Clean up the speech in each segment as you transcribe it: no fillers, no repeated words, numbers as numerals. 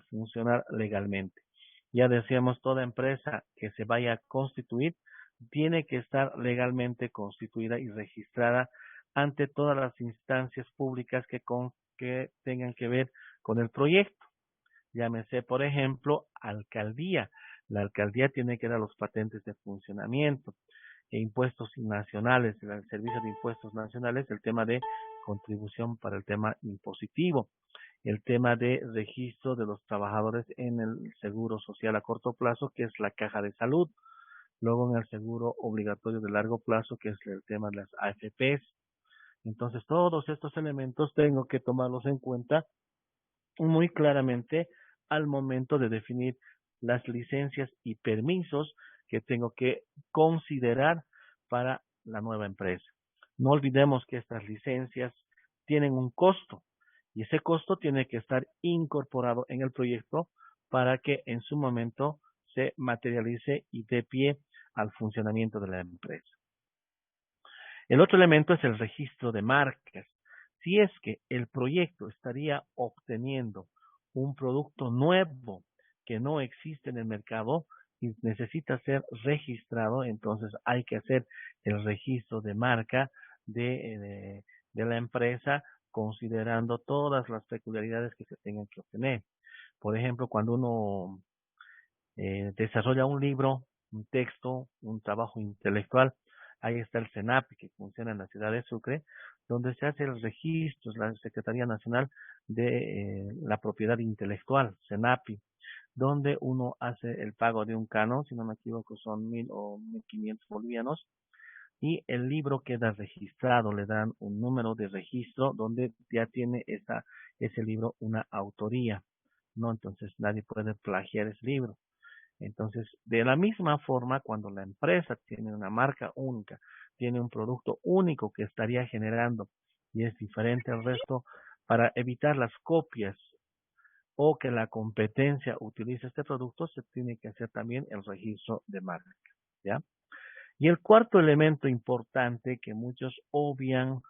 funcionar legalmente. Ya decíamos, toda empresa que se vaya a constituir tiene que estar legalmente constituida y registrada ante todas las instancias públicas que tengan que ver con el proyecto. Llámese, por ejemplo, alcaldía. La alcaldía tiene que dar los patentes de funcionamiento e impuestos nacionales, el servicio de impuestos nacionales, el tema de contribución para el tema impositivo, el tema de registro de los trabajadores en el seguro social a corto plazo, que es la caja de salud, luego en el seguro obligatorio de largo plazo, que es el tema de las AFPs. Entonces, todos estos elementos tengo que tomarlos en cuenta muy claramente al momento de definir las licencias y permisos que tengo que considerar para la nueva empresa. No olvidemos que estas licencias tienen un costo y ese costo tiene que estar incorporado en el proyecto para que en su momento se materialice y dé pie al funcionamiento de la empresa. El otro elemento es el registro de marcas. Si es que el proyecto estaría obteniendo un producto nuevo que no existe en el mercado y necesita ser registrado, entonces hay que hacer el registro de marca de la empresa considerando todas las peculiaridades que se tengan que obtener. Por ejemplo, cuando uno desarrolla un libro, un texto, un trabajo intelectual. Ahí está el CENAPI que funciona en la ciudad de Sucre, donde se hace el registro, la Secretaría Nacional de la Propiedad Intelectual, CENAPI, donde uno hace el pago de un canon, si no me equivoco son 1.000 o 1.500 bolivianos, y el libro queda registrado, le dan un número de registro donde ya tiene ese libro una autoría, ¿no? Entonces nadie puede plagiar ese libro. Entonces, de la misma forma, cuando la empresa tiene una marca única, tiene un producto único que estaría generando y es diferente al resto, para evitar las copias o que la competencia utilice este producto, se tiene que hacer también el registro de marca, ¿ya? Y el cuarto elemento importante que muchos obvian,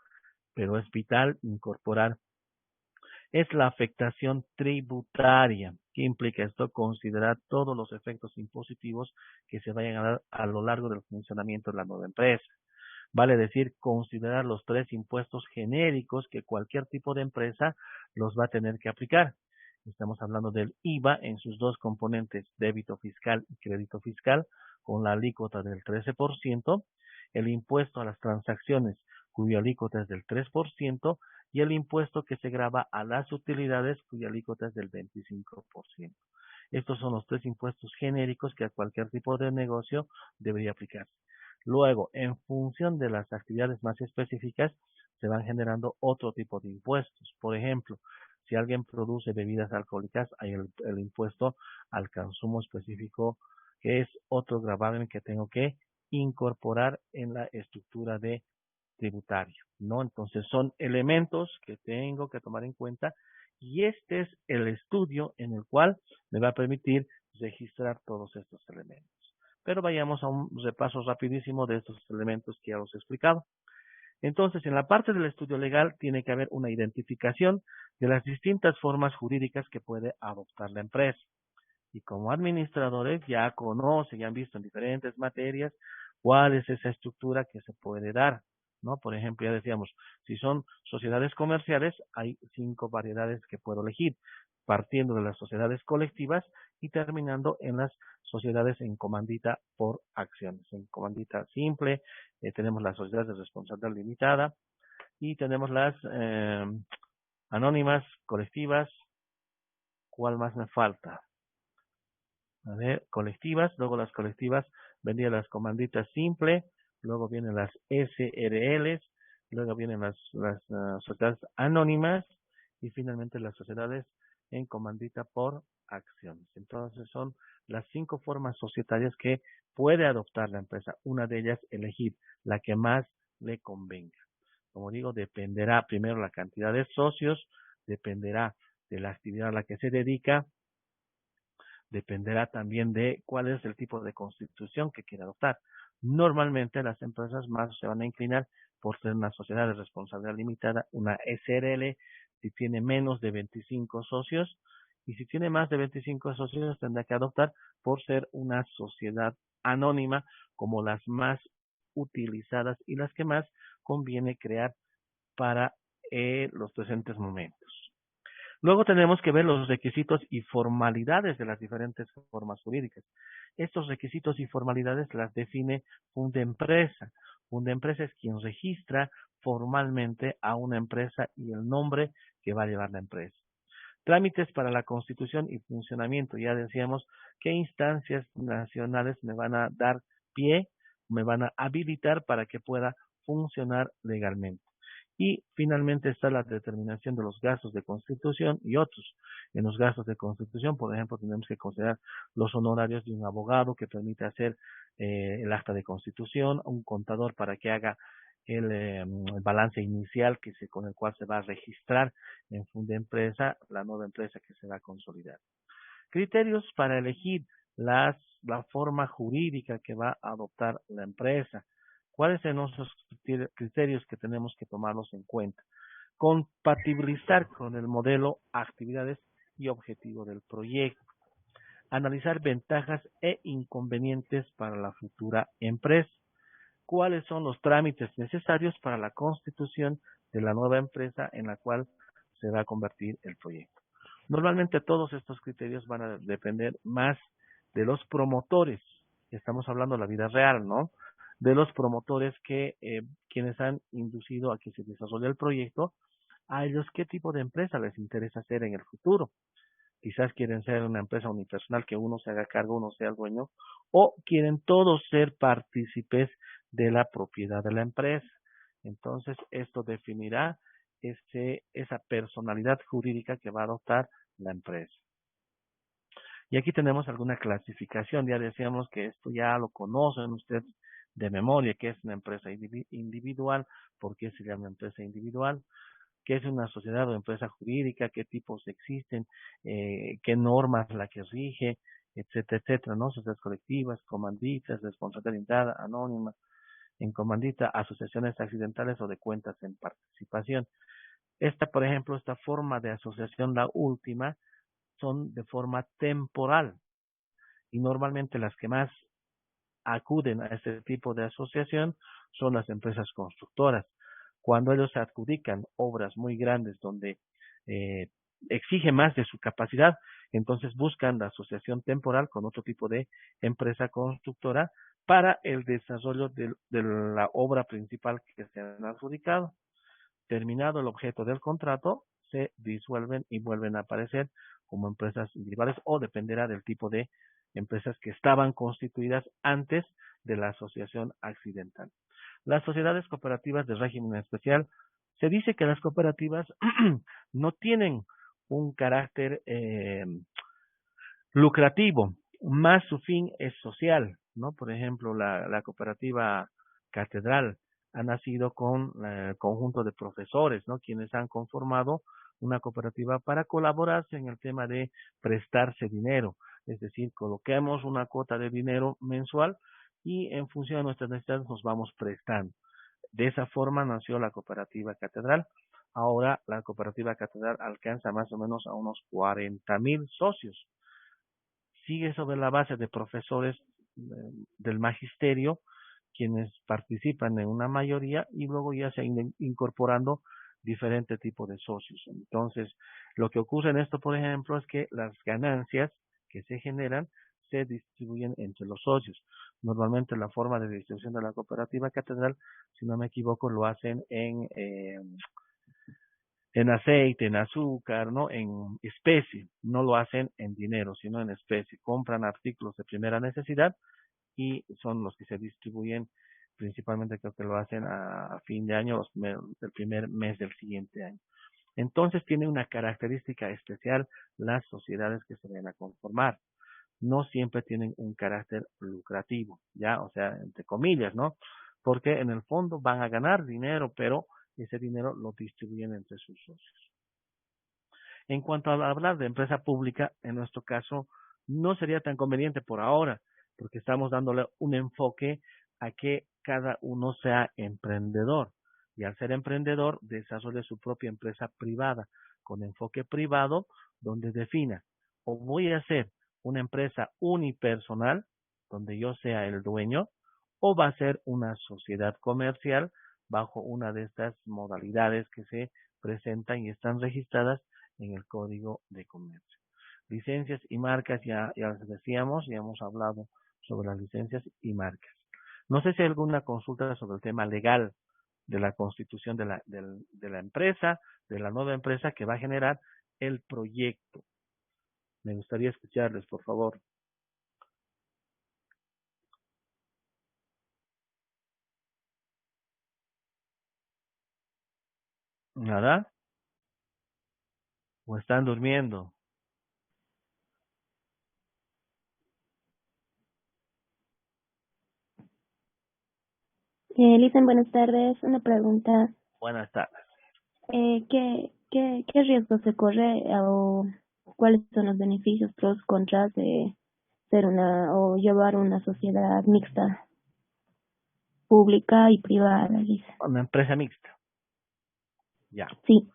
pero es vital incorporar, es la afectación tributaria. ¿Qué implica esto? Considerar todos los efectos impositivos que se vayan a dar a lo largo del funcionamiento de la nueva empresa. Vale decir, considerar los 3 impuestos genéricos que cualquier tipo de empresa los va a tener que aplicar. Estamos hablando del IVA en sus 2 componentes, débito fiscal y crédito fiscal, con la alícuota del 13%, el impuesto a las transacciones, cuya alícuota es del 3%, y el impuesto que se grava a las utilidades, cuya alícuota es del 25%. Estos son los 3 impuestos genéricos que a cualquier tipo de negocio debería aplicarse. Luego, en función de las actividades más específicas, se van generando otro tipo de impuestos. Por ejemplo, si alguien produce bebidas alcohólicas, hay el impuesto al consumo específico, que es otro gravamen que tengo que incorporar en la estructura de tributario, ¿no? Entonces son elementos que tengo que tomar en cuenta y este es el estudio en el cual me va a permitir registrar todos estos elementos. Pero vayamos a un repaso rapidísimo de estos elementos que ya los he explicado. Entonces, en la parte del estudio legal tiene que haber una identificación de las distintas formas jurídicas que puede adoptar la empresa. Y como administradores ya conocen, ya han visto en diferentes materias cuál es esa estructura que se puede dar, ¿no? Por ejemplo, ya decíamos, si son sociedades comerciales, hay 5 variedades que puedo elegir, partiendo de las sociedades colectivas y terminando en las sociedades en comandita por acciones. En comandita simple, tenemos las sociedades de responsabilidad limitada y tenemos las anónimas, colectivas. ¿Cuál más me falta? A ver, colectivas, luego las colectivas vendrían las comanditas simple, luego vienen las SRLs, luego vienen las sociedades anónimas y finalmente las sociedades en comandita por acciones. Entonces son las 5 formas societarias que puede adoptar la empresa. Una de ellas, elegir la que más le convenga. Como digo, dependerá primero la cantidad de socios, dependerá de la actividad a la que se dedica, dependerá también de cuál es el tipo de constitución que quiere adoptar. Normalmente las empresas más se van a inclinar por ser una sociedad de responsabilidad limitada, una SRL, si tiene menos de 25 socios, Y si tiene más de 25 socios, tendrá que adoptar por ser una sociedad anónima como las más utilizadas y las que más conviene crear para los presentes momentos. Luego tenemos que ver los requisitos y formalidades de las diferentes formas jurídicas. Estos requisitos y formalidades las define Fundempresa. Fundempresa es quien registra formalmente a una empresa y el nombre que va a llevar la empresa. Trámites para la constitución y funcionamiento. Ya decíamos qué instancias nacionales me van a dar pie, me van a habilitar para que pueda funcionar legalmente. Y finalmente está la determinación de los gastos de constitución y otros. En los gastos de constitución, por ejemplo, tenemos que considerar los honorarios de un abogado que permite hacer el acta de constitución, un contador para que haga el balance inicial con el cual se va a registrar en Fundempresa la nueva empresa que se va a consolidar. Criterios para elegir la forma jurídica que va a adoptar la empresa. ¿Cuáles son esos criterios que tenemos que tomarlos en cuenta? Compatibilizar con el modelo, actividades y objetivo del proyecto. Analizar ventajas e inconvenientes para la futura empresa. ¿Cuáles son los trámites necesarios para la constitución de la nueva empresa en la cual se va a convertir el proyecto? Normalmente todos estos criterios van a depender más de los promotores. Estamos hablando de la vida real, ¿no? De los promotores quienes han inducido a que se desarrolle el proyecto, a ellos qué tipo de empresa les interesa hacer en el futuro. Quizás quieren ser una empresa unipersonal que uno se haga cargo, uno sea el dueño, o quieren todos ser partícipes de la propiedad de la empresa. Entonces, esto definirá esa personalidad jurídica que va a adoptar la empresa. Y aquí tenemos alguna clasificación. Ya decíamos que esto ya lo conocen ustedes de memoria, que es una empresa individual. ¿Por qué se llama empresa individual? ¿Qué es una sociedad o empresa jurídica? ¿Qué tipos existen? ¿Qué normas la que rige? Etcétera, etcétera, ¿no? Sociedades colectivas, comanditas, responsabilidad limitada, anónima, en comandita, asociaciones accidentales o de cuentas en participación. Por ejemplo, esta forma de asociación, la última, son de forma temporal y normalmente las que más acuden a este tipo de asociación son las empresas constructoras. Cuando ellos adjudican obras muy grandes donde exige más de su capacidad, entonces buscan la asociación temporal con otro tipo de empresa constructora para el desarrollo de la obra principal que se han adjudicado. Terminado el objeto del contrato, se disuelven y vuelven a aparecer como empresas individuales o dependerá del tipo de empresas que estaban constituidas antes de la asociación accidental. Las sociedades cooperativas de régimen especial, se dice que las cooperativas no tienen un carácter lucrativo, más su fin es social, ¿no? Por ejemplo, la cooperativa Catedral ha nacido con el conjunto de profesores, ¿no? Quienes han conformado una cooperativa para colaborarse en el tema de prestarse dinero, es decir, coloquemos una cuota de dinero mensual y en función de nuestras necesidades nos vamos prestando. De esa forma nació la cooperativa Catedral. Ahora la cooperativa Catedral alcanza más o menos a unos 40,000 socios. Sigue sobre la base de profesores del magisterio, quienes participan en una mayoría y luego ya se han incorporando diferentes tipos de socios. Entonces, lo que ocurre en esto, por ejemplo, es que las ganancias que se generan se distribuyen entre los socios. Normalmente la forma de distribución de la cooperativa Catedral, si no me equivoco, lo hacen en aceite, en azúcar, ¿no? En especie. No lo hacen en dinero, sino en especie. Compran artículos de primera necesidad y son los que se distribuyen principalmente, creo que lo hacen a fin de año, el primer mes del siguiente año. Entonces tiene una característica especial las sociedades que se van a conformar. No siempre tienen un carácter lucrativo, ya, o sea, entre comillas, ¿no? Porque en el fondo van a ganar dinero, pero ese dinero lo distribuyen entre sus socios. En cuanto a hablar de empresa pública, en nuestro caso, no sería tan conveniente por ahora, porque estamos dándole un enfoque a que cada uno sea emprendedor. Y al ser emprendedor, desarrolle su propia empresa privada, con enfoque privado, donde defina o voy a ser una empresa unipersonal, donde yo sea el dueño, o va a ser una sociedad comercial bajo una de estas modalidades que se presentan y están registradas en el Código de Comercio. Licencias y marcas, ya les decíamos, ya hemos hablado sobre las licencias y marcas. No sé si hay alguna consulta sobre el tema legal de la constitución de la empresa, de la nueva empresa que va a generar el proyecto. Me gustaría escucharles, por favor. ¿Nada? ¿O están durmiendo? Listen, buenas tardes. Una pregunta. Buenas tardes. ¿Qué riesgo se corre o cuáles son los beneficios, pros, contras de ser o llevar una sociedad mixta, pública y privada, dice? Una empresa mixta. Ya, Sí.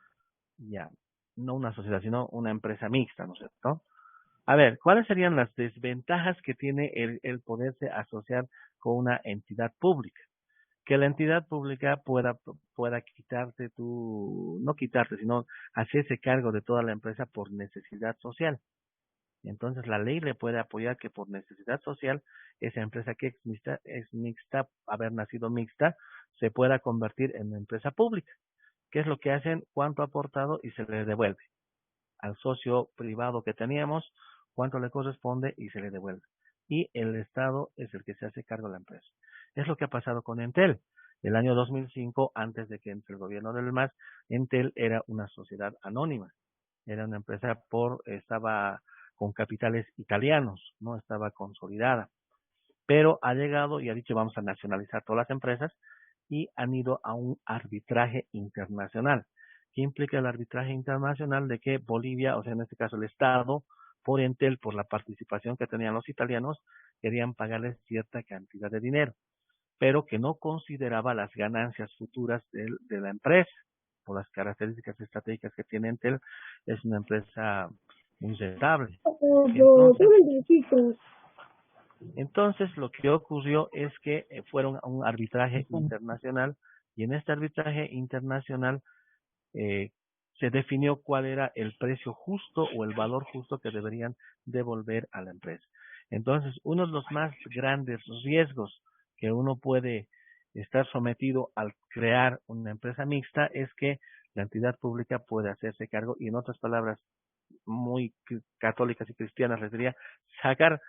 ya. No una sociedad, sino una empresa mixta, ¿no es cierto? A ver, ¿cuáles serían las desventajas que tiene el poderse asociar con una entidad pública? Que la entidad pública pueda quitarte no quitarte, sino hacerse cargo de toda la empresa por necesidad social. Entonces la ley le puede apoyar que por necesidad social esa empresa que es mixta, haber nacido mixta, se pueda convertir en una empresa pública. ¿Qué es lo que hacen? ¿Cuánto ha aportado? Y se le devuelve al socio privado que teníamos, cuánto le corresponde y se le devuelve. Y el Estado es el que se hace cargo de la empresa. Es lo que ha pasado con Entel. El año 2005, antes de que entre el gobierno del MAS, Entel era una sociedad anónima. Era una empresa estaba con capitales italianos, no estaba consolidada. Pero ha llegado y ha dicho vamos a nacionalizar todas las empresas y han ido a un arbitraje internacional. ¿Qué implica el arbitraje internacional? De que Bolivia, o sea, en este caso el Estado, por Entel, por la participación que tenían los italianos, querían pagarles cierta cantidad de dinero, pero que no consideraba las ganancias futuras de la empresa. Por las características estratégicas que tiene Entel, es una empresa muy rentable. Entonces, entonces, lo que ocurrió es que fueron a un arbitraje internacional y en este arbitraje internacional eh, se definió cuál era el precio justo o el valor justo que deberían devolver a la empresa. Entonces, uno de los más grandes riesgos que uno puede estar sometido al crear una empresa mixta es que la entidad pública puede hacerse cargo y en otras palabras muy católicas y cristianas les diría sacar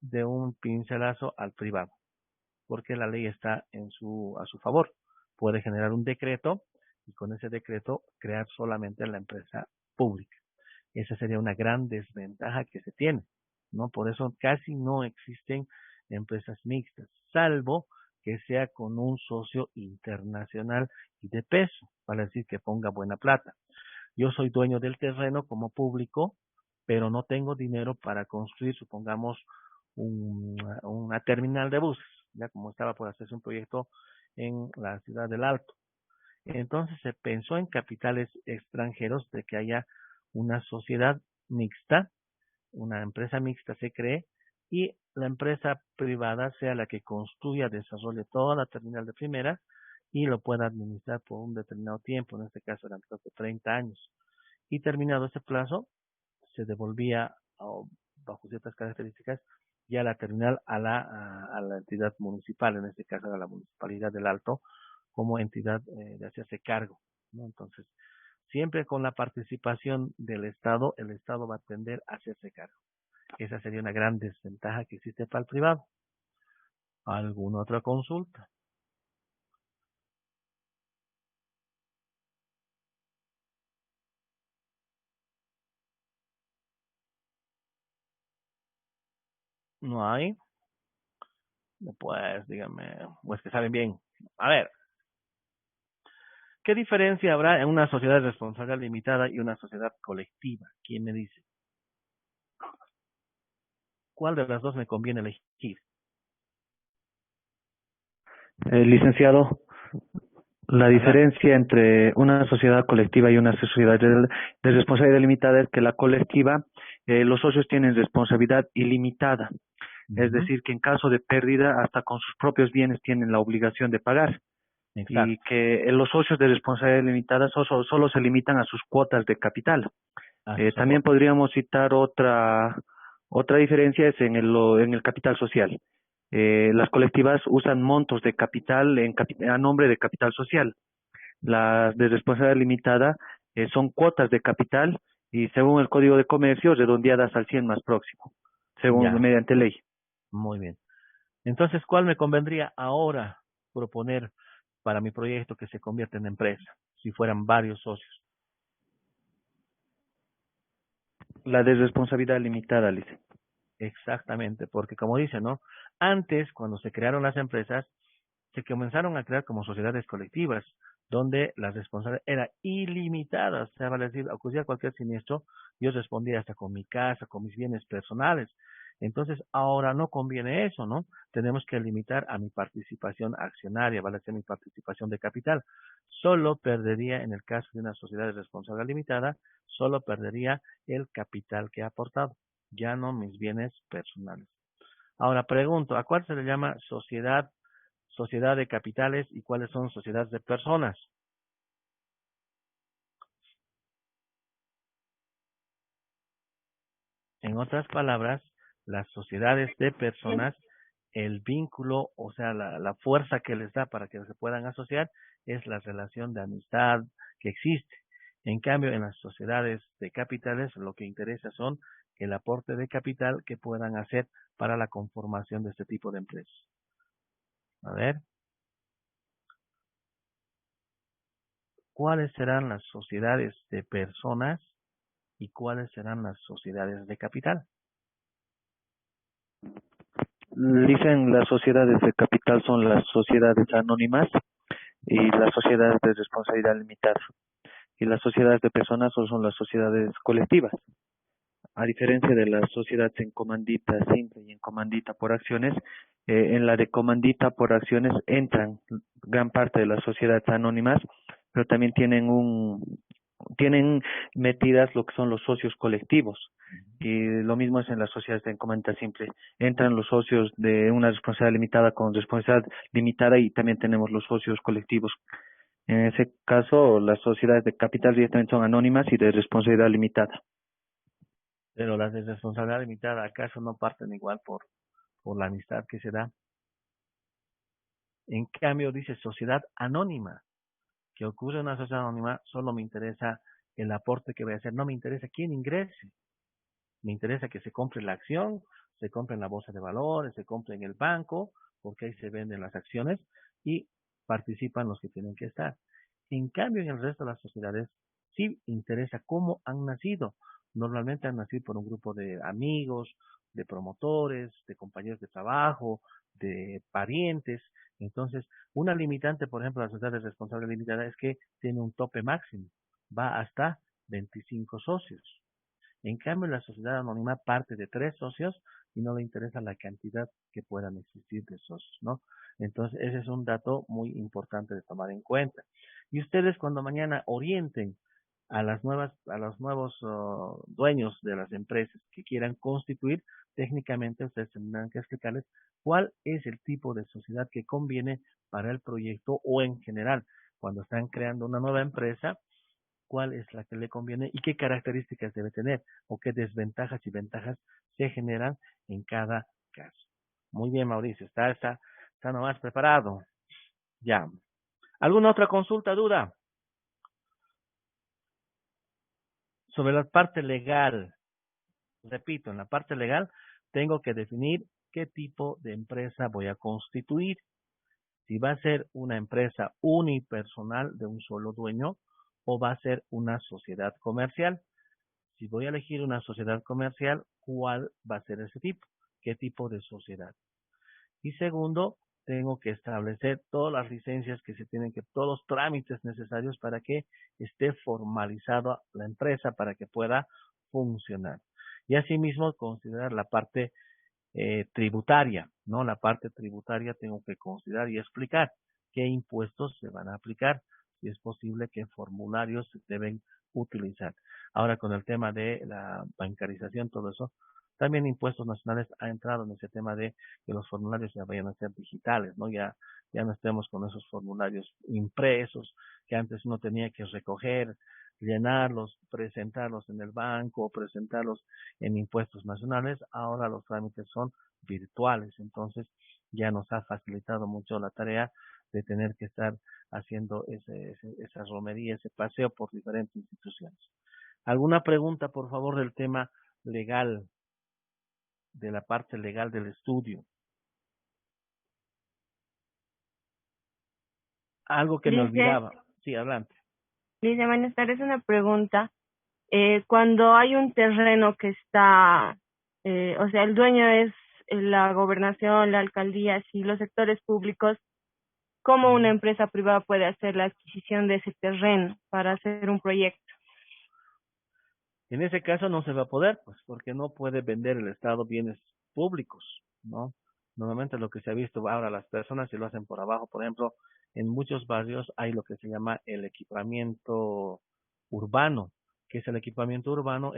de un pincelazo al privado, porque la ley está a su favor. Puede generar un decreto y con ese decreto crear solamente la empresa pública. Esa sería una gran desventaja que se tiene, ¿no? Por eso casi no existen empresas mixtas, salvo que sea con un socio internacional y de peso, para decir que ponga buena plata. Yo soy dueño del terreno como público, pero no tengo dinero para construir, supongamos, una terminal de buses, ya como estaba por hacerse un proyecto en la ciudad del Alto. Entonces se pensó en capitales extranjeros de que haya una sociedad mixta, una empresa mixta se cree y la empresa privada sea la que construya, desarrolle toda la terminal de primera y lo pueda administrar por un determinado tiempo, en este caso eran creo que 30 años. Y terminado ese plazo, se devolvía bajo ciertas características ya la terminal a la entidad municipal, en este caso a la Municipalidad del Alto, como entidad de hacerse cargo, ¿no? Entonces, siempre con la participación del Estado, el Estado va a tender a hacerse cargo. Esa sería una gran desventaja que existe para el privado. ¿Alguna otra consulta? ¿No hay? Pues díganme, pues que saben bien. A ver, ¿qué diferencia habrá en una sociedad responsable limitada y una sociedad colectiva? ¿Quién me dice? ¿Cuál de las dos me conviene elegir? Licenciado, la Adelante. diferencia entre una sociedad colectiva y una sociedad de responsabilidad limitada es que la colectiva los socios tienen responsabilidad ilimitada. Es Ujú. decir, que en caso de pérdida, hasta con sus propios bienes tienen la obligación de pagar. Y Exacto. que los socios de responsabilidad limitada solo se limitan a sus cuotas de capital. A sus También aportes. podríamos citar otra diferencia es en el capital social. Las colectivas usan montos de capital a nombre de capital social. Las de responsabilidad limitada son cuotas de capital y según el Código de Comercio redondeadas al 100 más próximo, según Ya, mediante ley. muy bien. Entonces, ¿cuál me convendría ahora proponer para mi proyecto que se convierta en empresa, si fueran varios socios? La de responsabilidad limitada, Lice. Exactamente, porque como dice, ¿no? Antes, cuando se crearon las empresas, se comenzaron a crear como sociedades colectivas, donde la responsabilidad era ilimitada. O sea, vale decir, ocurría cualquier siniestro, yo respondía hasta con mi casa, con mis bienes personales. Entonces, ahora no conviene eso, ¿no? Tenemos que limitar a mi participación accionaria, vale decir, mi participación de capital. Solo perdería, en el caso de una sociedad de responsabilidad limitada, solo perdería el capital que ha aportado, ya no mis bienes personales. Ahora pregunto, ¿a cuál se le llama sociedad de capitales y cuáles son sociedades de personas? En otras palabras, las sociedades de personas, el vínculo, o sea, la fuerza que les da para que se puedan asociar es la relación de amistad que existe. En cambio, en las sociedades de capitales, lo que interesa son el aporte de capital que puedan hacer para la conformación de este tipo de empresas. A ver, ¿cuáles serán las sociedades de personas y cuáles serán las sociedades de capital? Dicen las sociedades de capital son las sociedades anónimas y las sociedades de responsabilidad limitada. Y las sociedades de personas son las sociedades colectivas. A diferencia de las sociedades en comandita simple y en comandita por acciones, en la de comandita por acciones entran gran parte de las sociedades anónimas, pero también tienen metidas lo que son los socios colectivos. Y lo mismo es en las sociedades en comandita simple. Entran los socios de una responsabilidad limitada con responsabilidad limitada y también tenemos los socios colectivos. En ese caso, las sociedades de capital directamente son anónimas y de responsabilidad limitada. Pero las de responsabilidad limitada, ¿acaso no parten igual por la amistad que se da? En cambio, dice sociedad anónima. ¿Qué ocurre en una sociedad anónima? Solo me interesa el aporte que voy a hacer. No me interesa quién ingrese. Me interesa que se compre la acción, se compre en la bolsa de valores, se compre en el banco, porque ahí se venden las acciones y participan los que tienen que estar. En cambio, en el resto de las sociedades sí interesa cómo han nacido. Normalmente han nacido por un grupo de amigos, de promotores, de compañeros de trabajo, de parientes. Entonces, una limitante, por ejemplo, la sociedad de responsabilidad limitada es que tiene un tope máximo. Va hasta 25 socios. En cambio, la sociedad anónima parte de 3 socios y no le interesa la cantidad que puedan existir de socios, ¿no? Entonces, ese es un dato muy importante de tomar en cuenta. Y ustedes cuando mañana orienten a los nuevos dueños de las empresas que quieran constituir, técnicamente ustedes tendrán que explicarles cuál es el tipo de sociedad que conviene para el proyecto o en general, cuando están creando una nueva empresa, cuál es la que le conviene y qué características debe tener o qué desventajas y ventajas se generan en cada caso. Muy bien, Mauricio, está nomás preparado. Ya. ¿Alguna otra consulta, duda? Sobre la parte legal, repito, en la parte legal tengo que definir qué tipo de empresa voy a constituir. Si va a ser una empresa unipersonal de un solo dueño o va a ser una sociedad comercial. Si voy a elegir una sociedad comercial, ¿cuál va a ser ese tipo? ¿Qué tipo de sociedad? Y segundo, tengo que establecer todas las licencias que se tienen que, todos los trámites necesarios para que esté formalizada la empresa, para que pueda funcionar. Y asimismo, considerar la parte tributaria, ¿no? La parte tributaria tengo que considerar y explicar qué impuestos se van a aplicar, si es posible, qué formularios se deben utilizar. Ahora con el tema de la bancarización, todo eso, también Impuestos Nacionales ha entrado en ese tema de que los formularios ya vayan a ser digitales, ¿no? Ya no estemos con esos formularios impresos que antes uno tenía que recoger, llenarlos, presentarlos en el banco o presentarlos en Impuestos Nacionales. Ahora los trámites son virtuales, entonces ya nos ha facilitado mucho la tarea de tener que estar haciendo esa romería, ese paseo por diferentes instituciones. ¿Alguna pregunta, por favor, del tema legal, de la parte legal del estudio? Algo que me Dice, olvidaba. Sí, adelante. dice, buenas tardes, una pregunta. Cuando hay un terreno que está, o sea, el dueño es la gobernación, la alcaldía, y los sectores públicos, ¿cómo una empresa privada puede hacer la adquisición de ese terreno para hacer un proyecto? En ese caso no se va a poder, pues, porque no puede vender el Estado bienes públicos, ¿no? Normalmente lo que se ha visto ahora las personas si lo hacen por abajo, por ejemplo, en muchos barrios hay lo que se llama el equipamiento urbano, que es el equipamiento urbano,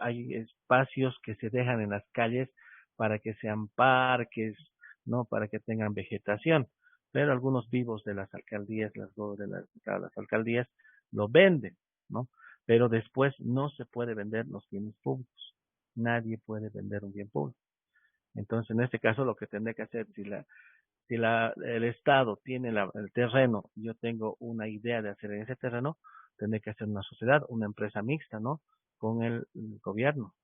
hay espacios que se dejan en las calles para que sean parques, ¿no? Para que tengan vegetación, pero algunos vivos de las alcaldías, las alcaldías lo venden, ¿no? Pero después no se puede vender los bienes públicos. Nadie puede vender un bien público. Entonces, en este caso, lo que tendré que hacer, el Estado tiene el terreno, yo tengo una idea de hacer en ese terreno, tendré que hacer una sociedad, una empresa mixta, ¿no? Con el gobierno,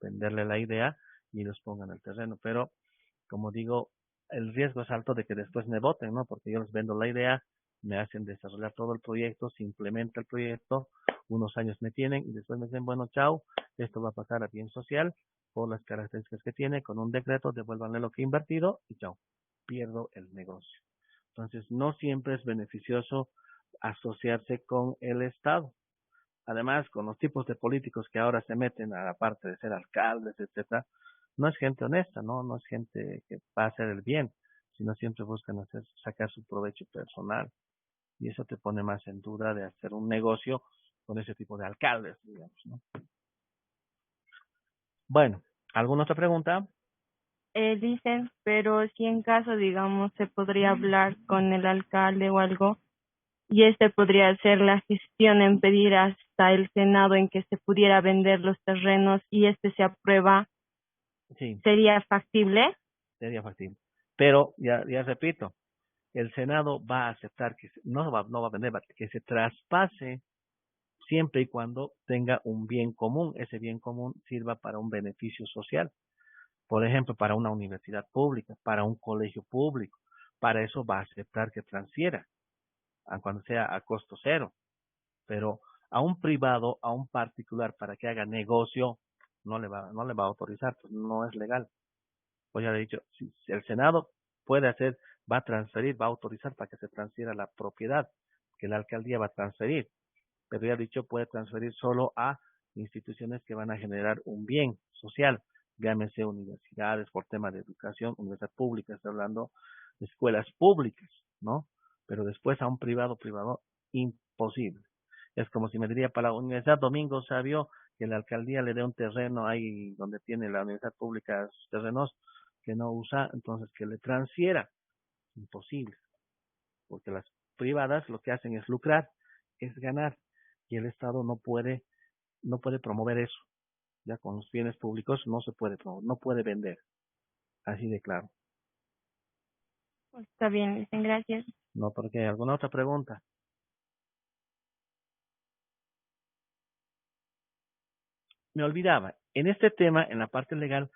venderle la idea y ellos pongan el terreno. Pero, como digo, el riesgo es alto de que después me voten, ¿no? Porque yo les vendo la idea, me hacen desarrollar todo el proyecto, se implementa el proyecto, unos años me tienen y después me dicen, bueno, chao, esto va a pasar a bien social por las características que tiene, con un decreto, devuélvanle lo que he invertido y chao, pierdo el negocio. Entonces, no siempre es beneficioso asociarse con el Estado. Además, con los tipos de políticos que ahora se meten a la parte de ser alcaldes, etcétera, no es gente honesta, no es gente que va a hacer el bien, sino siempre buscan sacar su provecho personal. Y eso te pone más en duda de hacer un negocio con ese tipo de alcaldes, digamos, ¿no? Bueno, ¿alguna otra pregunta? Dicen, pero si en caso, digamos, se podría hablar con el alcalde o algo, y este podría hacer la gestión en pedir hasta el Senado en que se pudiera vender los terrenos y este se aprueba, Sí, ¿sería factible? sería fácil. Pero, ya repito, el Senado va a aceptar que no va a vender, que se traspase siempre y cuando tenga un bien común. Ese bien común sirva para un beneficio social. Por ejemplo, para una universidad pública, para un colegio público. Para eso va a aceptar que transfiera, cuando sea a costo cero. Pero a un privado, a un particular, para que haga negocio, no le va a autorizar, pues no es legal. Pues ya le he dicho, si el Senado puede hacer, va a transferir, va a autorizar para que se transfiera la propiedad, que la alcaldía va a transferir. Pero ya he dicho, puede transferir solo a instituciones que van a generar un bien social, llámese universidades por tema de educación, universidad pública, estoy hablando de escuelas públicas, ¿no? Pero después a un privado, imposible. Es como si me diría para la Universidad Domingo Sabio que la alcaldía le dé un terreno ahí donde tiene la universidad pública sus terrenos que no usa, entonces que le transfiera. Imposible, porque las privadas lo que hacen es lucrar, es ganar, y el Estado no puede promover eso. Ya con los bienes públicos no se puede promover, no puede vender, así de claro. Está bien, dicen, gracias. No, porque alguna otra pregunta. Me olvidaba, en este tema, en la parte legal,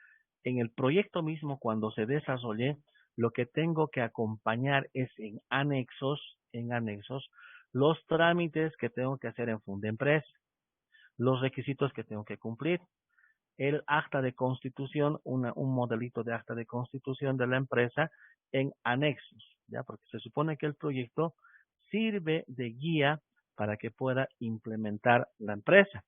en el proyecto mismo, cuando se desarrolle, lo que tengo que acompañar es en anexos, los trámites que tengo que hacer en Fundempresa, los requisitos que tengo que cumplir, el acta de constitución, un modelito de acta de constitución de la empresa en anexos, ¿ya? Porque se supone que el proyecto sirve de guía para que pueda implementar la empresa.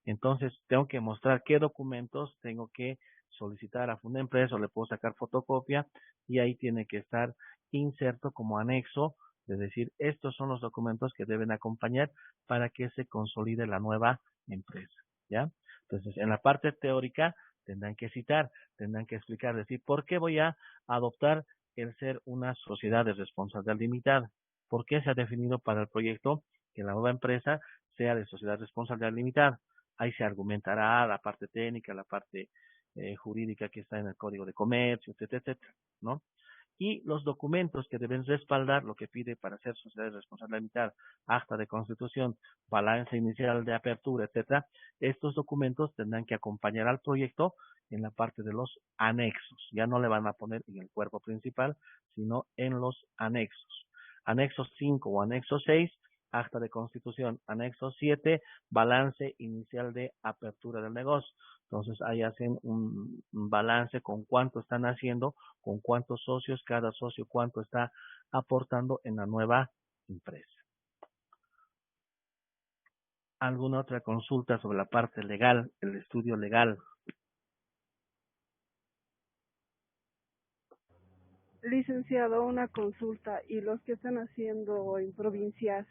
Entonces, tengo que mostrar qué documentos tengo que solicitar a Fundempresa o le puedo sacar fotocopia y ahí tiene que estar inserto como anexo de decir, estos son los documentos que deben acompañar para que se consolide la nueva empresa, ¿ya? Entonces, en la parte teórica tendrán que citar, tendrán que explicar, decir, ¿por qué voy a adoptar el ser una sociedad de responsabilidad limitada? ¿Por qué se ha definido para el proyecto que la nueva empresa sea de sociedad de responsabilidad limitada? Ahí se argumentará la parte técnica, la parte jurídica que está en el Código de Comercio, etcétera, etcétera, ¿no? Y los documentos que deben respaldar lo que pide para ser sociedad de responsabilidad limitada, acta de constitución, balance inicial de apertura, etcétera. Estos documentos tendrán que acompañar al proyecto en la parte de los anexos. Ya no le van a poner en el cuerpo principal, sino en los anexos. Anexo 5 o anexo 6, acta de constitución. Anexo 7, balance inicial de apertura del negocio. Entonces ahí hacen un balance con cuánto están haciendo, con cuántos socios, cada socio cuánto está aportando en la nueva empresa. ¿Alguna otra consulta sobre la parte legal, el estudio legal? Licenciado, una consulta. ¿Y los que están haciendo en provincias,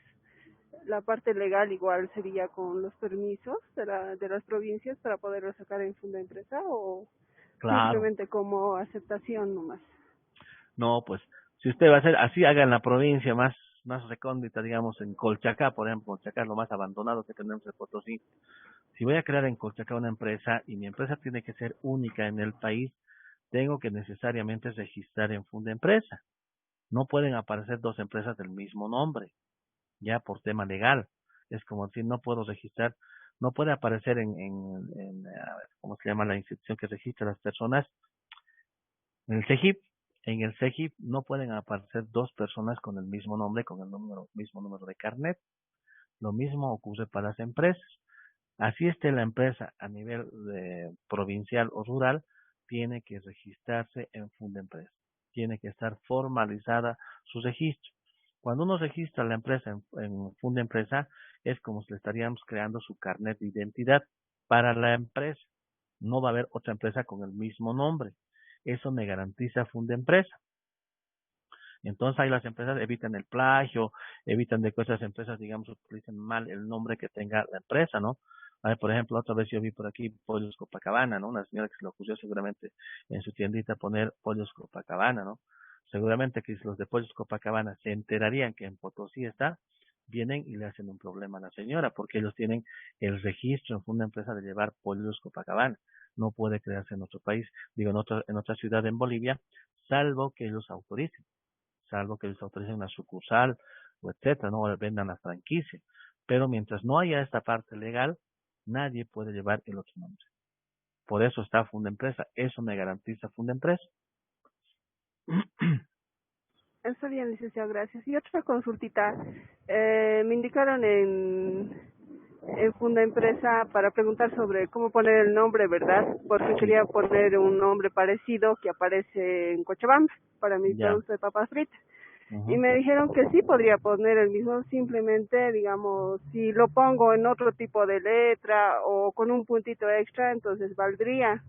la parte legal igual sería con los permisos de las provincias para poderlo sacar en funda empresa o Claro. simplemente como aceptación nomás? No, pues, si usted va a hacer así, haga en la provincia más recóndita, digamos, en Colchacá, por ejemplo. Colchacá es lo más abandonado que tenemos en Potosí. Si voy a crear en Colchacá una empresa y mi empresa tiene que ser única en el país, tengo que necesariamente registrar en funda empresa. No pueden aparecer dos empresas del mismo nombre, ya por tema legal. Es como decir, no puedo registrar, no puede aparecer a ver, ¿cómo se llama la institución que registra a las personas? En el CEGIP. En el CEGIP no pueden aparecer dos personas con el mismo nombre, con el mismo número de carnet. Lo mismo ocurre para las empresas. Así esté la empresa a nivel provincial o rural, tiene que registrarse en funda empresa. Tiene que estar formalizada su registro. Cuando uno registra la empresa en funda empresa, es como si le estaríamos creando su carnet de identidad para la empresa. No va a haber otra empresa con el mismo nombre. Eso me garantiza funda empresa. Entonces ahí las empresas evitan el plagio, evitan de que otras empresas, digamos, utilicen mal el nombre que tenga la empresa, ¿no? A ver, por ejemplo, otra vez yo vi por aquí Pollos Copacabana, ¿no? Una señora que se le ocurrió seguramente en su tiendita poner Pollos Copacabana, ¿no? Seguramente que si los de Pollos Copacabana se enterarían que en Potosí está, vienen y le hacen un problema a la señora, porque ellos tienen el registro en una empresa de llevar Pollos Copacabana. No puede crearse en otro país, digo, en otra ciudad en Bolivia, salvo que ellos autoricen una sucursal o etcétera, no vendan la franquicia. Pero mientras no haya esta parte legal, nadie puede llevar el otro nombre. Por eso está Funda Empresa. Eso me garantiza Funda Empresa. Está bien, licenciado, gracias. Y otra consultita. Me indicaron en Funda Empresa para preguntar sobre cómo poner el nombre, ¿verdad? Porque Sí, quería poner un nombre parecido que aparece en Cochabamba para mi ya. producto de papas fritas. Y Ujú. me dijeron que sí podría poner el mismo, simplemente, digamos, si lo pongo en otro tipo de letra o con un puntito extra, entonces valdría.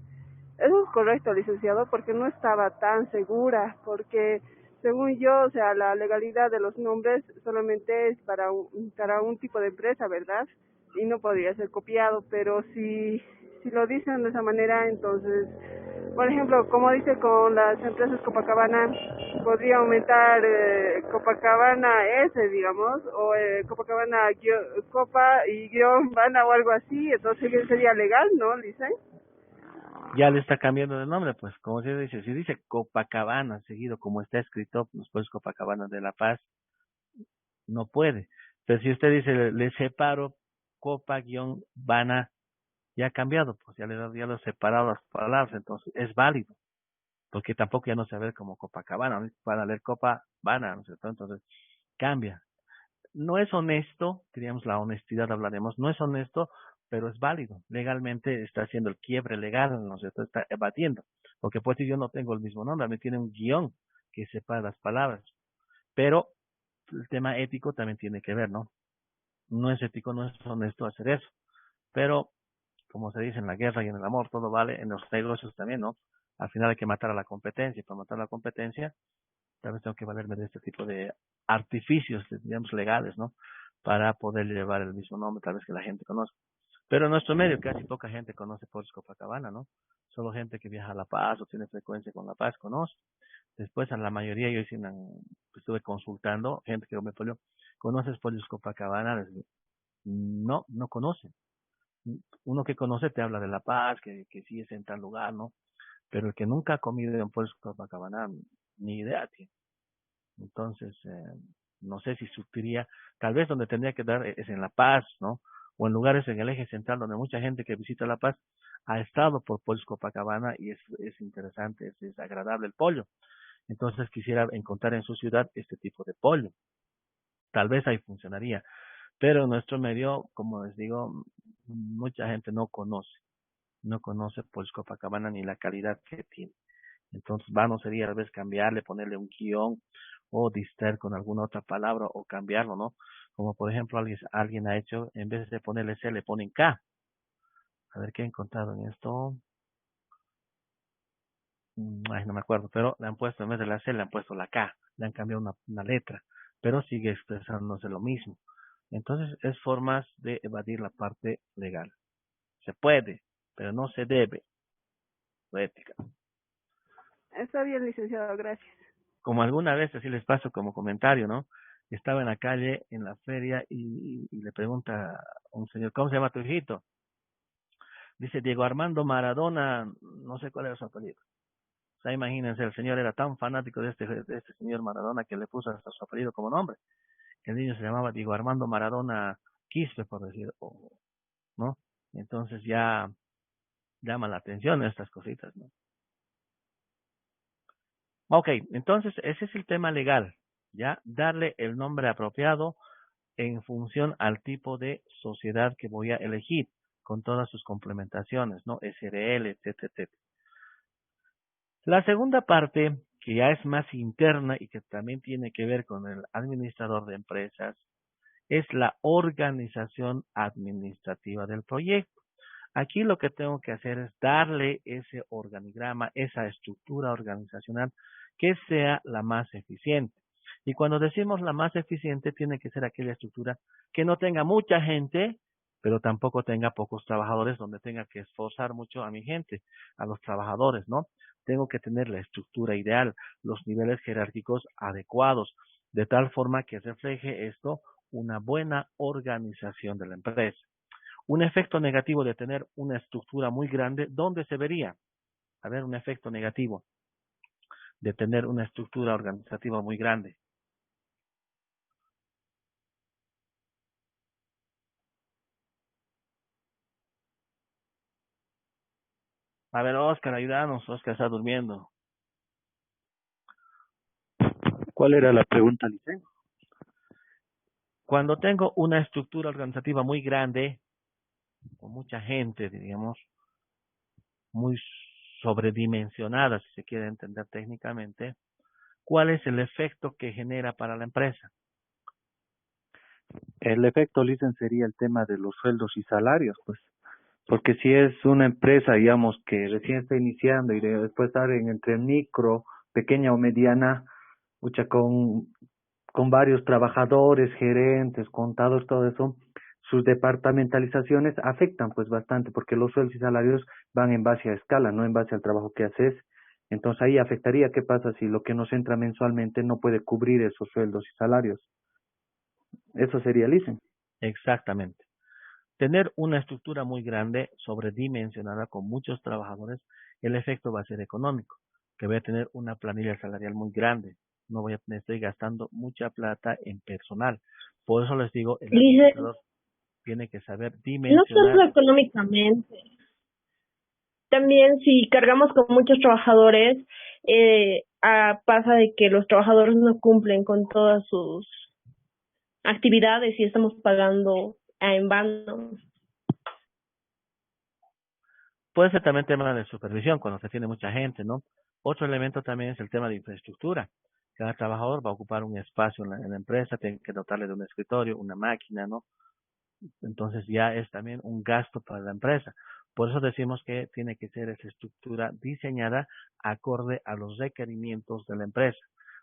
Eso es correcto, licenciado, porque no estaba tan segura, porque según yo, o sea, la legalidad de los nombres solamente es para un tipo de empresa, ¿verdad? Y no podría ser copiado, pero si lo dicen de esa manera, entonces, por ejemplo, como dice con las empresas Copacabana, podría aumentar Copacabana S, digamos, o Copacabana Copa y guión Bana o algo así, entonces sería legal, ¿no, Lisa? Ya le está cambiando de nombre, pues, como se dice, si dice Copacabana seguido, como está escrito, pues Copacabana de La Paz, no puede. Pero si usted dice, le separo Copa-Bana, ya ha cambiado, pues ya ya lo he separado las palabras, entonces es válido, porque tampoco ya no se ve como Copacabana, ¿no? Van a leer Copacabana, ¿no es cierto? Entonces cambia. No es honesto, diríamos la honestidad hablaremos, no es honesto, pero es válido. Legalmente está haciendo el quiebre legal, ¿no es cierto? Está evadiendo, porque pues si yo no tengo el mismo nombre, a mí tiene un guión que separa las palabras, pero el tema ético también tiene que ver, ¿no? No es ético, no es honesto hacer eso, pero como se dice en la guerra y en el amor, todo vale, en los negocios también, ¿no? Al final hay que matar a la competencia, y para matar a la competencia tal vez tengo que valerme de este tipo de artificios, digamos, legales, ¿no? Para poder llevar el mismo nombre, tal vez que la gente conozca. Pero en nuestro medio casi poca gente conoce Puerto Copacabana, ¿no? Solo gente que viaja a La Paz o tiene frecuencia con La Paz conoce. Después a la mayoría yo estuve consultando, gente que me polió, ¿conoces Pollos Copacabana? Les digo, no, no conocen. Uno que conoce te habla de La Paz, que sí es en tal lugar, ¿no? Pero el que nunca ha comido en Pollos Copacabana, ni idea tiene. Entonces, no sé si surtiría, tal vez donde tendría que dar es en La Paz, ¿no? O en lugares en el eje central donde mucha gente que visita La Paz ha estado por Pollos Copacabana y es interesante, es agradable el pollo. Entonces quisiera encontrar en su ciudad este tipo de pollo. Tal vez ahí funcionaría. Pero en nuestro medio, como les digo, mucha gente no conoce Pollos Copacabana ni la calidad que tiene. Entonces, vano sería tal vez cambiarle, ponerle un guión o distraer con alguna otra palabra o cambiarlo, ¿no? Como por ejemplo alguien ha hecho, en vez de ponerle C, le ponen K. A ver qué he encontrado en esto. Ay, no me acuerdo, pero le han puesto, en vez de la C, le han puesto la K. Le han cambiado una letra, pero sigue expresándose lo mismo. Entonces, es formas de evadir la parte legal. Se puede, pero no se debe. Ética. Está bien, licenciado, gracias. Como alguna vez, así les paso como comentario, ¿no? Estaba en la calle, en la feria, y le pregunta a un señor, ¿cómo se llama tu hijito? Dice Diego Armando Maradona, no sé cuál era su apellido. O sea, imagínense, el señor era tan fanático de este señor Maradona que le puso hasta su apellido como nombre. El niño se llamaba Diego Armando Maradona Quispe, por decir, ¿no? Entonces ya llama la atención estas cositas, ¿no? Ok, entonces ese es el tema legal, ¿ya? Darle el nombre apropiado en función al tipo de sociedad que voy a elegir, con todas sus complementaciones, ¿no? SRL, etcétera, etcétera. La segunda parte, que ya es más interna y que también tiene que ver con el administrador de empresas, es la organización administrativa del proyecto. Aquí lo que tengo que hacer es darle ese organigrama, esa estructura organizacional que sea la más eficiente. Y cuando decimos la más eficiente, tiene que ser aquella estructura que no tenga mucha gente, pero tampoco tenga pocos trabajadores, donde tenga que esforzar mucho a mi gente, a los trabajadores, ¿no? Tengo que tener la estructura ideal, los niveles jerárquicos adecuados, de tal forma que refleje esto una buena organización de la empresa. Un efecto negativo de tener una estructura muy grande, ¿dónde se vería? A ver, un efecto negativo de tener una estructura organizativa muy grande. A ver, Oscar, ayúdanos. Oscar está durmiendo. ¿Cuál era la pregunta, Licen? Cuando tengo una estructura organizativa muy grande, con mucha gente, diríamos, muy sobredimensionada, si se quiere entender técnicamente, ¿cuál es el efecto que genera para la empresa? El efecto, Licen, sería el tema de los sueldos y salarios, pues. Porque si es una empresa, digamos, que recién está iniciando y después estar entre micro, pequeña o mediana, mucha con varios trabajadores, gerentes, contadores, todo eso, sus departamentalizaciones afectan pues bastante porque los sueldos y salarios van en base a escala, no en base al trabajo que haces. Entonces ahí afectaría qué pasa si lo que nos entra mensualmente no puede cubrir esos sueldos y salarios. Eso sería el ISEN. Exactamente. Tener una estructura muy grande, sobredimensionada, con muchos trabajadores, el efecto va a ser económico, que voy a tener una planilla salarial muy grande. No voy a estoy gastando mucha plata en personal. Por eso les digo, el Dice, administrador tiene que saber no dimensionar. solo económicamente, también si cargamos con muchos trabajadores, pasa de que los trabajadores no cumplen con todas sus actividades y estamos pagando en vano. Puede ser también tema de supervisión, cuando se tiene mucha gente, ¿no? Otro elemento también es el tema de infraestructura. Cada trabajador va a ocupar un espacio en la empresa, tiene que dotarle de un escritorio, una máquina, ¿no? Entonces ya es también un gasto para la empresa. Por eso decimos que tiene que ser esa estructura diseñada acorde a los requerimientos de la empresa.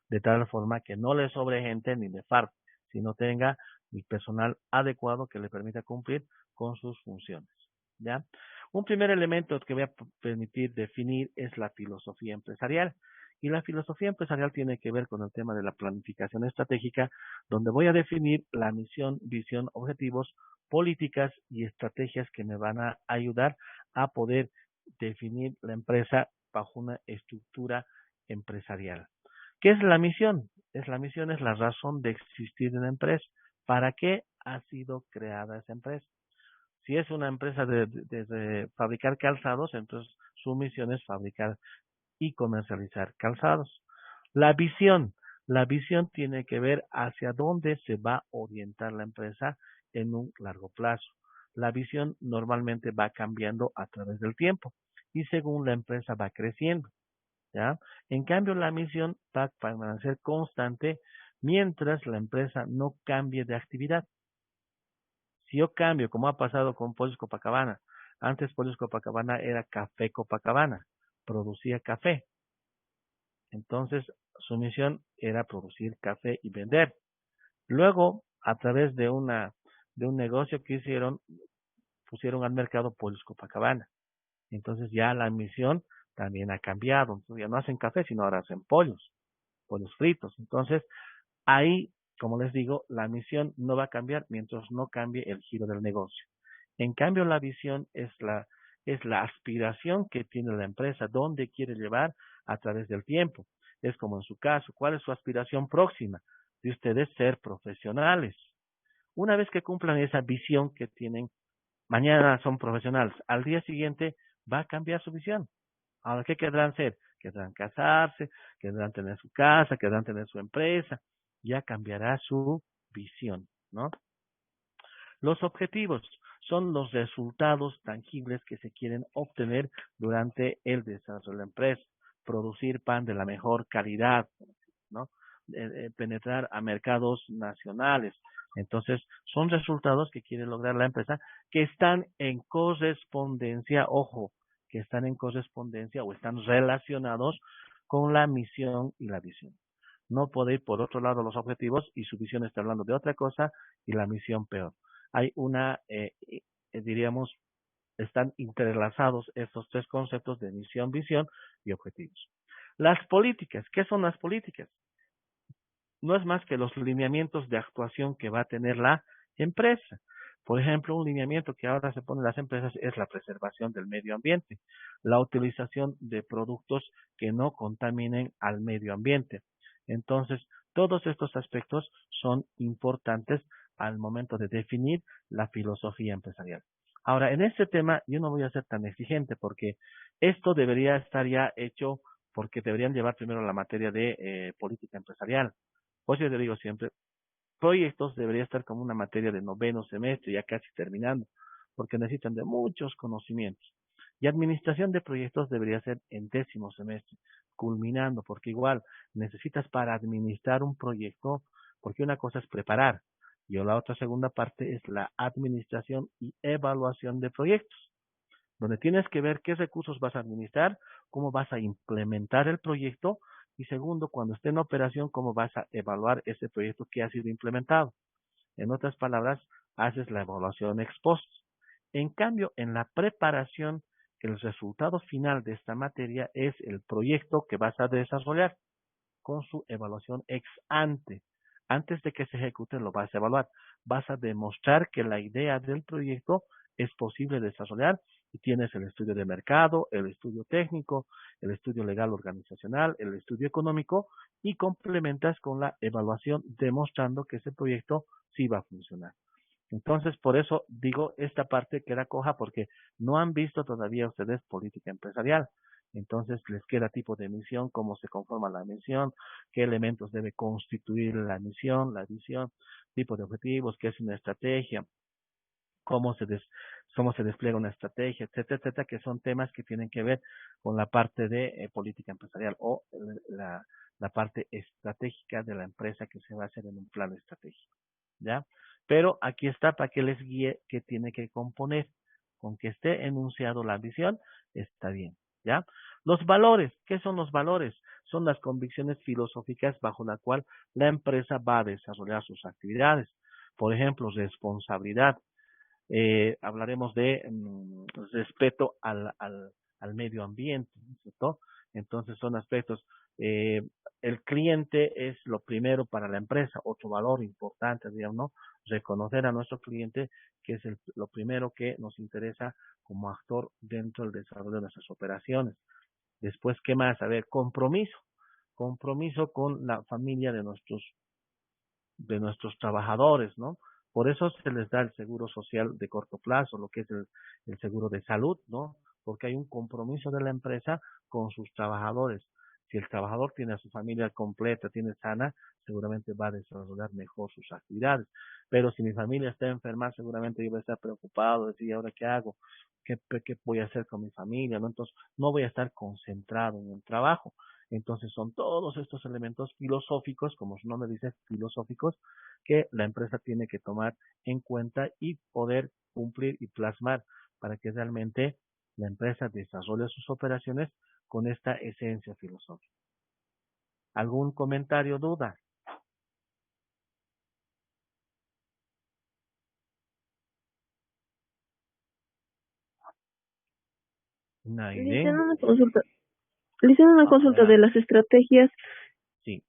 de tal forma que no le sobre gente ni le falte, sino tenga el personal adecuado que le permita cumplir con sus funciones. ¿Ya? Un primer elemento que voy a permitir definir es la filosofía empresarial. Y la filosofía empresarial tiene que ver con el tema de la planificación estratégica, donde voy a definir la misión, visión, objetivos, políticas y estrategias que me van a ayudar a poder definir la empresa bajo una estructura empresarial. ¿Qué es la misión? La misión es la razón de existir de la empresa. ¿Para qué ha sido creada esa empresa? Si es una empresa de fabricar calzados, entonces su misión es fabricar y comercializar calzados. La visión tiene que ver hacia dónde se va a orientar la empresa en un largo plazo. La visión normalmente va cambiando a través del tiempo y según la empresa va creciendo, ¿ya? En cambio, la misión va a permanecer constante mientras la empresa no cambie de actividad. Si yo cambio, como ha pasado con Pollos Copacabana, antes Pollos Copacabana era Café Copacabana, producía café. Entonces, su misión era producir café y vender. Luego, a través de un negocio que hicieron, pusieron al mercado Pollos Copacabana. Entonces ya la misión también ha cambiado. Entonces ya no hacen café, sino ahora hacen pollos fritos. Entonces, ahí, como les digo, la misión no va a cambiar mientras no cambie el giro del negocio. En cambio, la visión es la aspiración que tiene la empresa, dónde quiere llevar a través del tiempo. Es como en su caso, ¿cuál es su aspiración próxima? De ustedes ser profesionales. Una vez que cumplan esa visión que tienen, mañana son profesionales, al día siguiente va a cambiar su visión. Ahora, ¿qué querrán ser? Querrán casarse, querrán tener su casa, querrán tener su empresa. Ya cambiará su visión, ¿no? Los objetivos son los resultados tangibles que se quieren obtener durante el desarrollo de la empresa. Producir pan de la mejor calidad, ¿no? Penetrar a mercados nacionales. Entonces, son resultados que quiere lograr la empresa que están en correspondencia, ojo, que están en correspondencia o están relacionados con la misión y la visión. No puede ir por otro lado los objetivos y su visión está hablando de otra cosa y la misión peor. Hay diríamos, están entrelazados estos tres conceptos de misión, visión y objetivos. Las políticas, ¿qué son las políticas? No es más que los lineamientos de actuación que va a tener la empresa. Por ejemplo, un lineamiento que ahora se pone en las empresas es la preservación del medio ambiente, la utilización de productos que no contaminen al medio ambiente. Entonces, todos estos aspectos son importantes al momento de definir la filosofía empresarial. Ahora, en este tema yo no voy a ser tan exigente porque esto debería estar ya hecho porque deberían llevar primero la materia de política empresarial. Pues yo te digo siempre, proyectos debería estar como una materia de noveno semestre, ya casi terminando, porque necesitan de muchos conocimientos. Y administración de proyectos debería ser en décimo semestre, culminando, porque igual necesitas para administrar un proyecto, porque una cosa es preparar, y la otra segunda parte es la administración y evaluación de proyectos, donde tienes que ver qué recursos vas a administrar, cómo vas a implementar el proyecto y segundo, cuando esté en operación, cómo vas a evaluar ese proyecto que ha sido implementado. En otras palabras, haces la evaluación ex post. En cambio, en la preparación, el resultado final de esta materia es el proyecto que vas a desarrollar con su evaluación ex ante. Antes de que se ejecute, lo vas a evaluar. Vas a demostrar que la idea del proyecto es posible desarrollar y tienes el estudio de mercado, el estudio técnico, el estudio legal organizacional, el estudio económico y complementas con la evaluación demostrando que ese proyecto sí va a funcionar. Entonces, por eso digo, esta parte queda coja porque no han visto todavía ustedes política empresarial. Entonces, les queda tipo de misión, cómo se conforma la misión, qué elementos debe constituir la misión, la visión, tipo de objetivos, qué es una estrategia, cómo se despliega una estrategia, etcétera, etcétera, que son temas que tienen que ver con la parte de política empresarial o la parte estratégica de la empresa que se va a hacer en un plan estratégico, ¿ya? Pero aquí está para que les guíe qué tiene que componer. Con que esté enunciado la visión, está bien, ¿ya? Los valores, ¿qué son los valores? Son las convicciones filosóficas bajo la cual la empresa va a desarrollar sus actividades. Por ejemplo, responsabilidad. Hablaremos de respeto al medio ambiente, ¿no es cierto? Entonces son aspectos, eh, el cliente es lo primero para la empresa, otro valor importante, digamos, ¿no? Reconocer a nuestro cliente, que es lo primero que nos interesa como actor dentro del desarrollo de nuestras operaciones. Después, ¿qué más? A ver, compromiso con la familia de nuestros trabajadores, ¿no? Por eso se les da el seguro social de corto plazo, lo que es el seguro de salud, ¿no? Porque hay un compromiso de la empresa con sus trabajadores. Si el trabajador tiene a su familia completa, tiene sana, seguramente va a desarrollar mejor sus actividades. Pero si mi familia está enferma, seguramente yo voy a estar preocupado, decir, ¿ahora qué hago? ¿Qué voy a hacer con mi familia? ¿No? Entonces, no voy a estar concentrado en el trabajo. Entonces son todos estos elementos filosóficos, como su nombre dice, filosóficos, que la empresa tiene que tomar en cuenta y poder cumplir y plasmar para que realmente la empresa desarrolle sus operaciones con esta esencia filosófica. ¿Algún comentario, duda? Le hicieron Naiden, una consulta, le hicieron una consulta de adelante. las estrategias. Sí.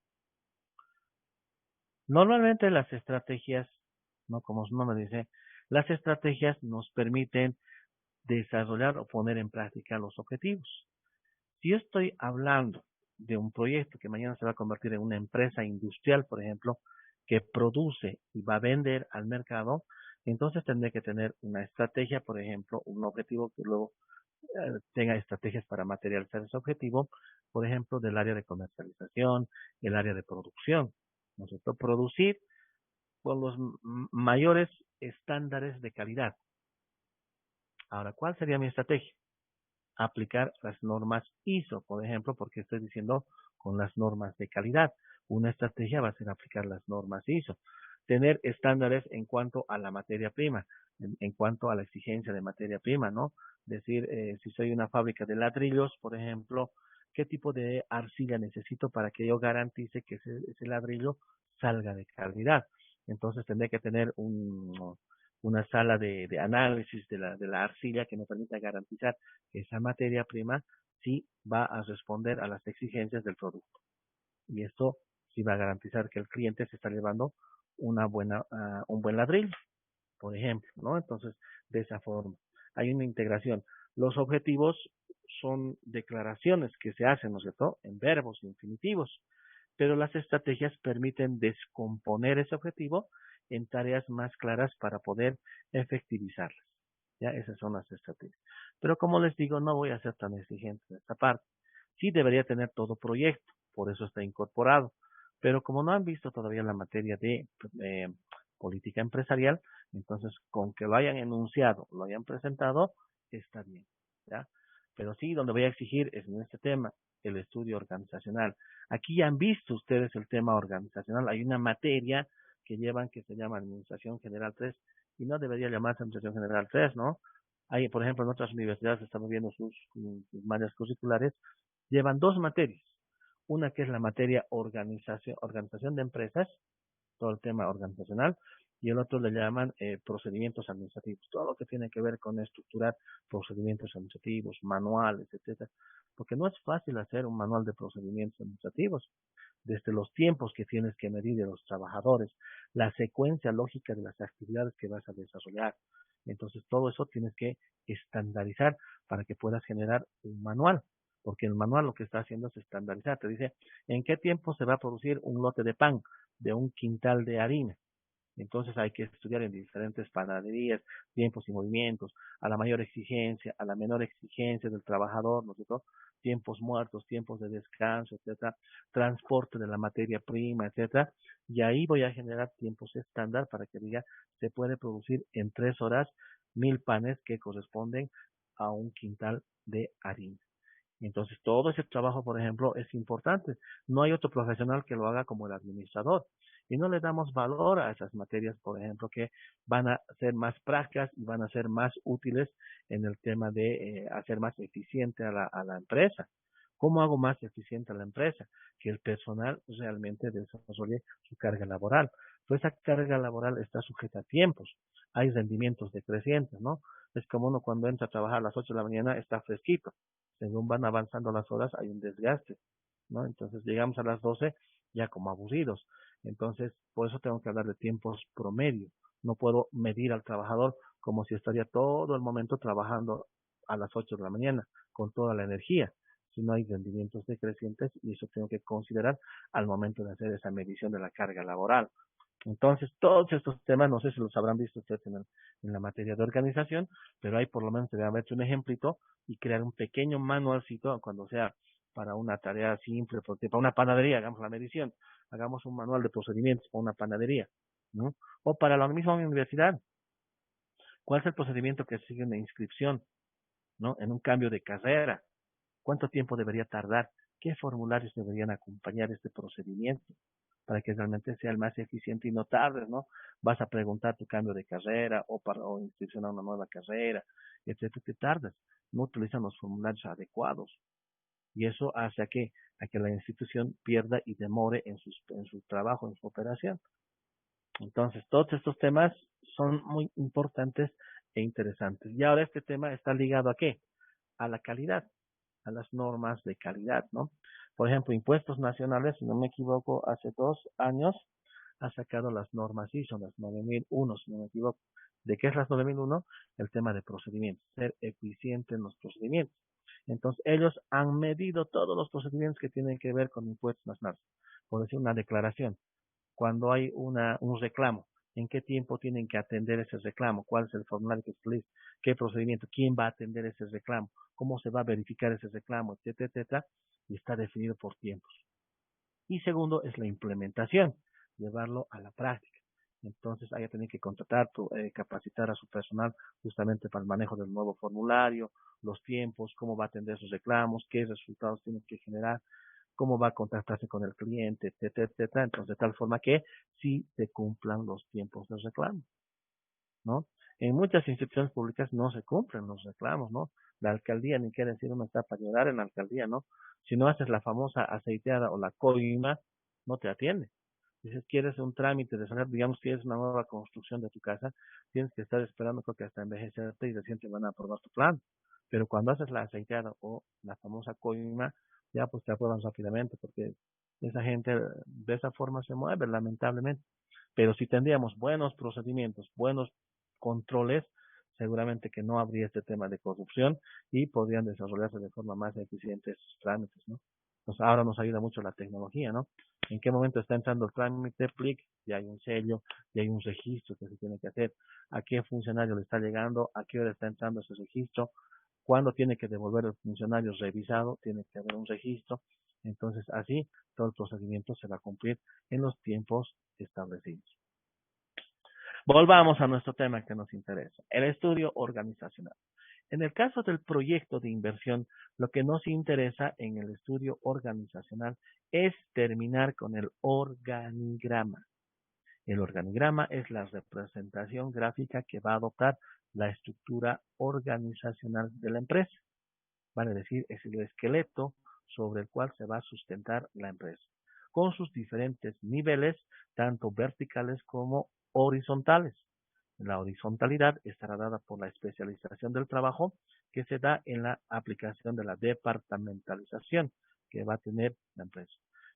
Normalmente las estrategias, no como su nombre dice, las estrategias nos permiten desarrollar o poner en práctica los objetivos. Si yo estoy hablando de un proyecto que mañana se va a convertir en una empresa industrial, por ejemplo, que produce y va a vender al mercado, entonces tendré que tener una estrategia, por ejemplo, un objetivo que luego tenga estrategias para materializar ese objetivo, por ejemplo, del área de comercialización, el área de producción, ¿no es cierto? Producir con los mayores estándares de calidad. Ahora, ¿cuál sería mi estrategia? Aplicar las normas ISO, por ejemplo, porque estoy diciendo con las normas de calidad. Una estrategia va a ser aplicar las normas ISO. Tener estándares en cuanto a la materia prima, en cuanto a la exigencia de materia prima, ¿no? Decir, si soy una fábrica de ladrillos, por ejemplo, ¿qué tipo de arcilla necesito para que yo garantice que ese ladrillo salga de calidad? Entonces tendré que tener una sala de análisis de la arcilla que me permita garantizar que esa materia prima sí va a responder a las exigencias del producto. Y esto sí va a garantizar que el cliente se está llevando un buen ladrillo, por ejemplo, ¿no? Entonces, de esa forma, hay una integración. Los objetivos son declaraciones que se hacen, ¿no es cierto?, en verbos infinitivos, pero las estrategias permiten descomponer ese objetivo en tareas más claras para poder efectivizarlas. Ya, esas son las estrategias. Pero como les digo, no voy a ser tan exigente en esta parte. Sí debería tener todo proyecto, por eso está incorporado. Pero como no han visto todavía la materia de política empresarial, entonces con que lo hayan enunciado, lo hayan presentado, está bien. ¿Ya? Pero sí, donde voy a exigir es en este tema, el estudio organizacional. Aquí ya han visto ustedes el tema organizacional. Hay una materia que llevan que se llama Administración General 3 y no debería llamarse Administración General 3, ¿no? Hay, por ejemplo, en otras universidades estamos viendo sus mallas curriculares, llevan dos materias. Una que es la materia organización de empresas, todo el tema organizacional, y el otro le llaman procedimientos administrativos, todo lo que tiene que ver con estructurar procedimientos administrativos, manuales, etcétera, porque no es fácil hacer un manual de procedimientos administrativos, desde los tiempos que tienes que medir de los trabajadores, la secuencia lógica de las actividades que vas a desarrollar. Entonces, todo eso tienes que estandarizar para que puedas generar un manual, porque el manual lo que está haciendo es estandarizar. Te dice en qué tiempo se va a producir un lote de pan de un quintal de harina. Entonces hay que estudiar en diferentes panaderías, tiempos y movimientos, a la mayor exigencia, a la menor exigencia del trabajador, ¿no es cierto? Tiempos muertos, tiempos de descanso, etcétera, transporte de la materia prima, etcétera, y ahí voy a generar tiempos estándar para que diga, se puede producir en 3 horas 1000 panes que corresponden a un quintal de harina. Entonces, todo ese trabajo, por ejemplo, es importante. No hay otro profesional que lo haga como el administrador. Y no le damos valor a esas materias, por ejemplo, que van a ser más prácticas y van a ser más útiles en el tema de hacer más eficiente a la empresa. ¿Cómo hago más eficiente a la empresa? Que el personal realmente desarrolle su carga laboral. Pues esa carga laboral está sujeta a tiempos. Hay rendimientos decrecientes, ¿no? Es como uno cuando entra a trabajar a las 8 de la mañana está fresquito. Según van avanzando las horas hay un desgaste, ¿no? Entonces llegamos a las 12 ya como aburridos. Entonces, por eso tengo que hablar de tiempos promedio. No puedo medir al trabajador como si estaría todo el momento trabajando a las 8 de la mañana con toda la energía, si no hay rendimientos decrecientes, y eso tengo que considerar al momento de hacer esa medición de la carga laboral. Entonces, todos estos temas, no sé si los habrán visto ustedes en la materia de organización, pero ahí por lo menos se debe haber hecho un ejemplito y crear un pequeño manualcito cuando sea para una tarea simple, porque para una panadería, hagamos la medición, hagamos un manual de procedimientos para una panadería, ¿no? O para la misma universidad, ¿cuál es el procedimiento que sigue una inscripción, ¿no? En un cambio de carrera, ¿cuánto tiempo debería tardar? ¿Qué formularios deberían acompañar este procedimiento para que realmente sea el más eficiente y no tardes, ¿no? Vas a preguntar tu cambio de carrera o inscripción a una nueva carrera, etcétera, te tardas. No utilizan los formularios adecuados y eso hace a que la institución pierda y demore en su trabajo, en su operación. Entonces, todos estos temas son muy importantes e interesantes. Y ahora este tema está ligado ¿a qué? A la calidad, a las normas de calidad, ¿no? Por ejemplo, Impuestos Nacionales, si no me equivoco, hace 2 años ha sacado las normas ISO, las 9001, si no me equivoco. ¿De qué es las 9001? El tema de procedimientos, ser eficiente en los procedimientos. Entonces, ellos han medido todos los procedimientos que tienen que ver con impuestos nacionales. Por decir, una declaración, cuando hay un reclamo, en qué tiempo tienen que atender ese reclamo, cuál es el formulario que se utiliza, qué procedimiento, quién va a atender ese reclamo, cómo se va a verificar ese reclamo, etcétera, etcétera, y está definido por tiempos. Y segundo es la implementación, llevarlo a la práctica. Entonces hay que tener que contratar, capacitar a su personal justamente para el manejo del nuevo formulario, los tiempos, cómo va a atender sus reclamos, qué resultados tiene que generar, cómo va a contactarse con el cliente, etcétera, etcétera. Entonces, de tal forma que sí se cumplan los tiempos del reclamo, ¿no? En muchas instituciones públicas no se cumplen los reclamos, ¿no? La alcaldía, ni qué decir, uno está para llorar en la alcaldía, ¿no? Si no haces la famosa aceiteada o la coima, no te atiende. Dices, quieres un trámite de saber, digamos, quieres una nueva construcción de tu casa, tienes que estar esperando, creo que hasta envejecerte y recién te van a aprobar tu plan. Pero cuando haces la aceiteada o la famosa coima, ya pues te aprueban rápidamente porque esa gente de esa forma se mueve, lamentablemente. Pero si tendríamos buenos procedimientos, buenos controles, seguramente que no habría este tema de corrupción y podrían desarrollarse de forma más eficiente estos trámites, ¿no? Pues ahora nos ayuda mucho la tecnología, ¿no? ¿En qué momento está entrando el trámite? Clic, ya hay un sello, ya hay un registro que se tiene que hacer. ¿A qué funcionario le está llegando? ¿A qué hora está entrando ese registro? ¿Cuándo tiene que devolver el funcionario revisado? Tiene que haber un registro. Entonces, así todo el procedimiento se va a cumplir en los tiempos establecidos. Volvamos a nuestro tema que nos interesa, el estudio organizacional. En el caso del proyecto de inversión, lo que nos interesa en el estudio organizacional es terminar con el organigrama. El organigrama es la representación gráfica que va a adoptar la estructura organizacional de la empresa. Vale decir, es el esqueleto sobre el cual se va a sustentar la empresa, con sus diferentes niveles, tanto verticales como horizontales. La horizontalidad estará dada por la especialización del trabajo que se da en la aplicación de la departamentalización que va a tener la empresa.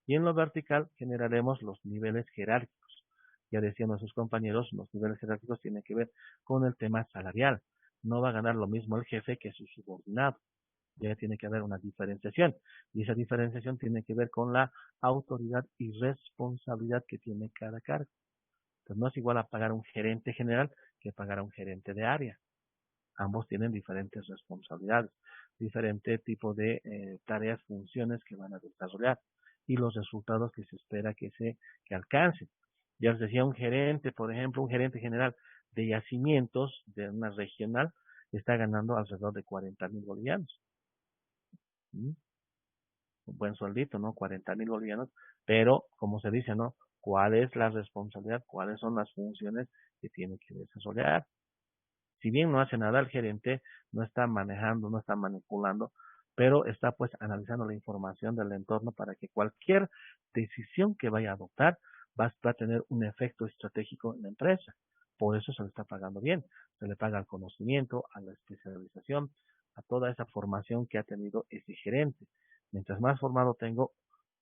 Y en lo vertical generaremos los niveles jerárquicos. Ya decían nuestros compañeros, los niveles jerárquicos tienen que ver con el tema salarial. No va a ganar lo mismo el jefe que su subordinado. Ya tiene que haber una diferenciación. Y esa diferenciación tiene que ver con la autoridad y responsabilidad que tiene cada cargo. Entonces no es igual a pagar a un gerente general que pagar a un gerente de área. Ambos tienen diferentes responsabilidades, diferente tipo de tareas, funciones que van a desarrollar y los resultados que se espera que alcancen. Ya les decía, un gerente, por ejemplo, un gerente general de yacimientos de una regional está ganando alrededor de 40.000 bolivianos. ¿Mm? Un buen sueldito, ¿no? 40.000 bolivianos, pero como se dice, ¿no? ¿Cuál es la responsabilidad? ¿Cuáles son las funciones que tiene que desarrollar? Si bien no hace nada el gerente, no está manejando, no está manipulando, pero está pues analizando la información del entorno para que cualquier decisión que vaya a adoptar va a tener un efecto estratégico en la empresa. Por eso se le está pagando bien. Se le paga al conocimiento, a la especialización, a toda esa formación que ha tenido ese gerente. Mientras más formado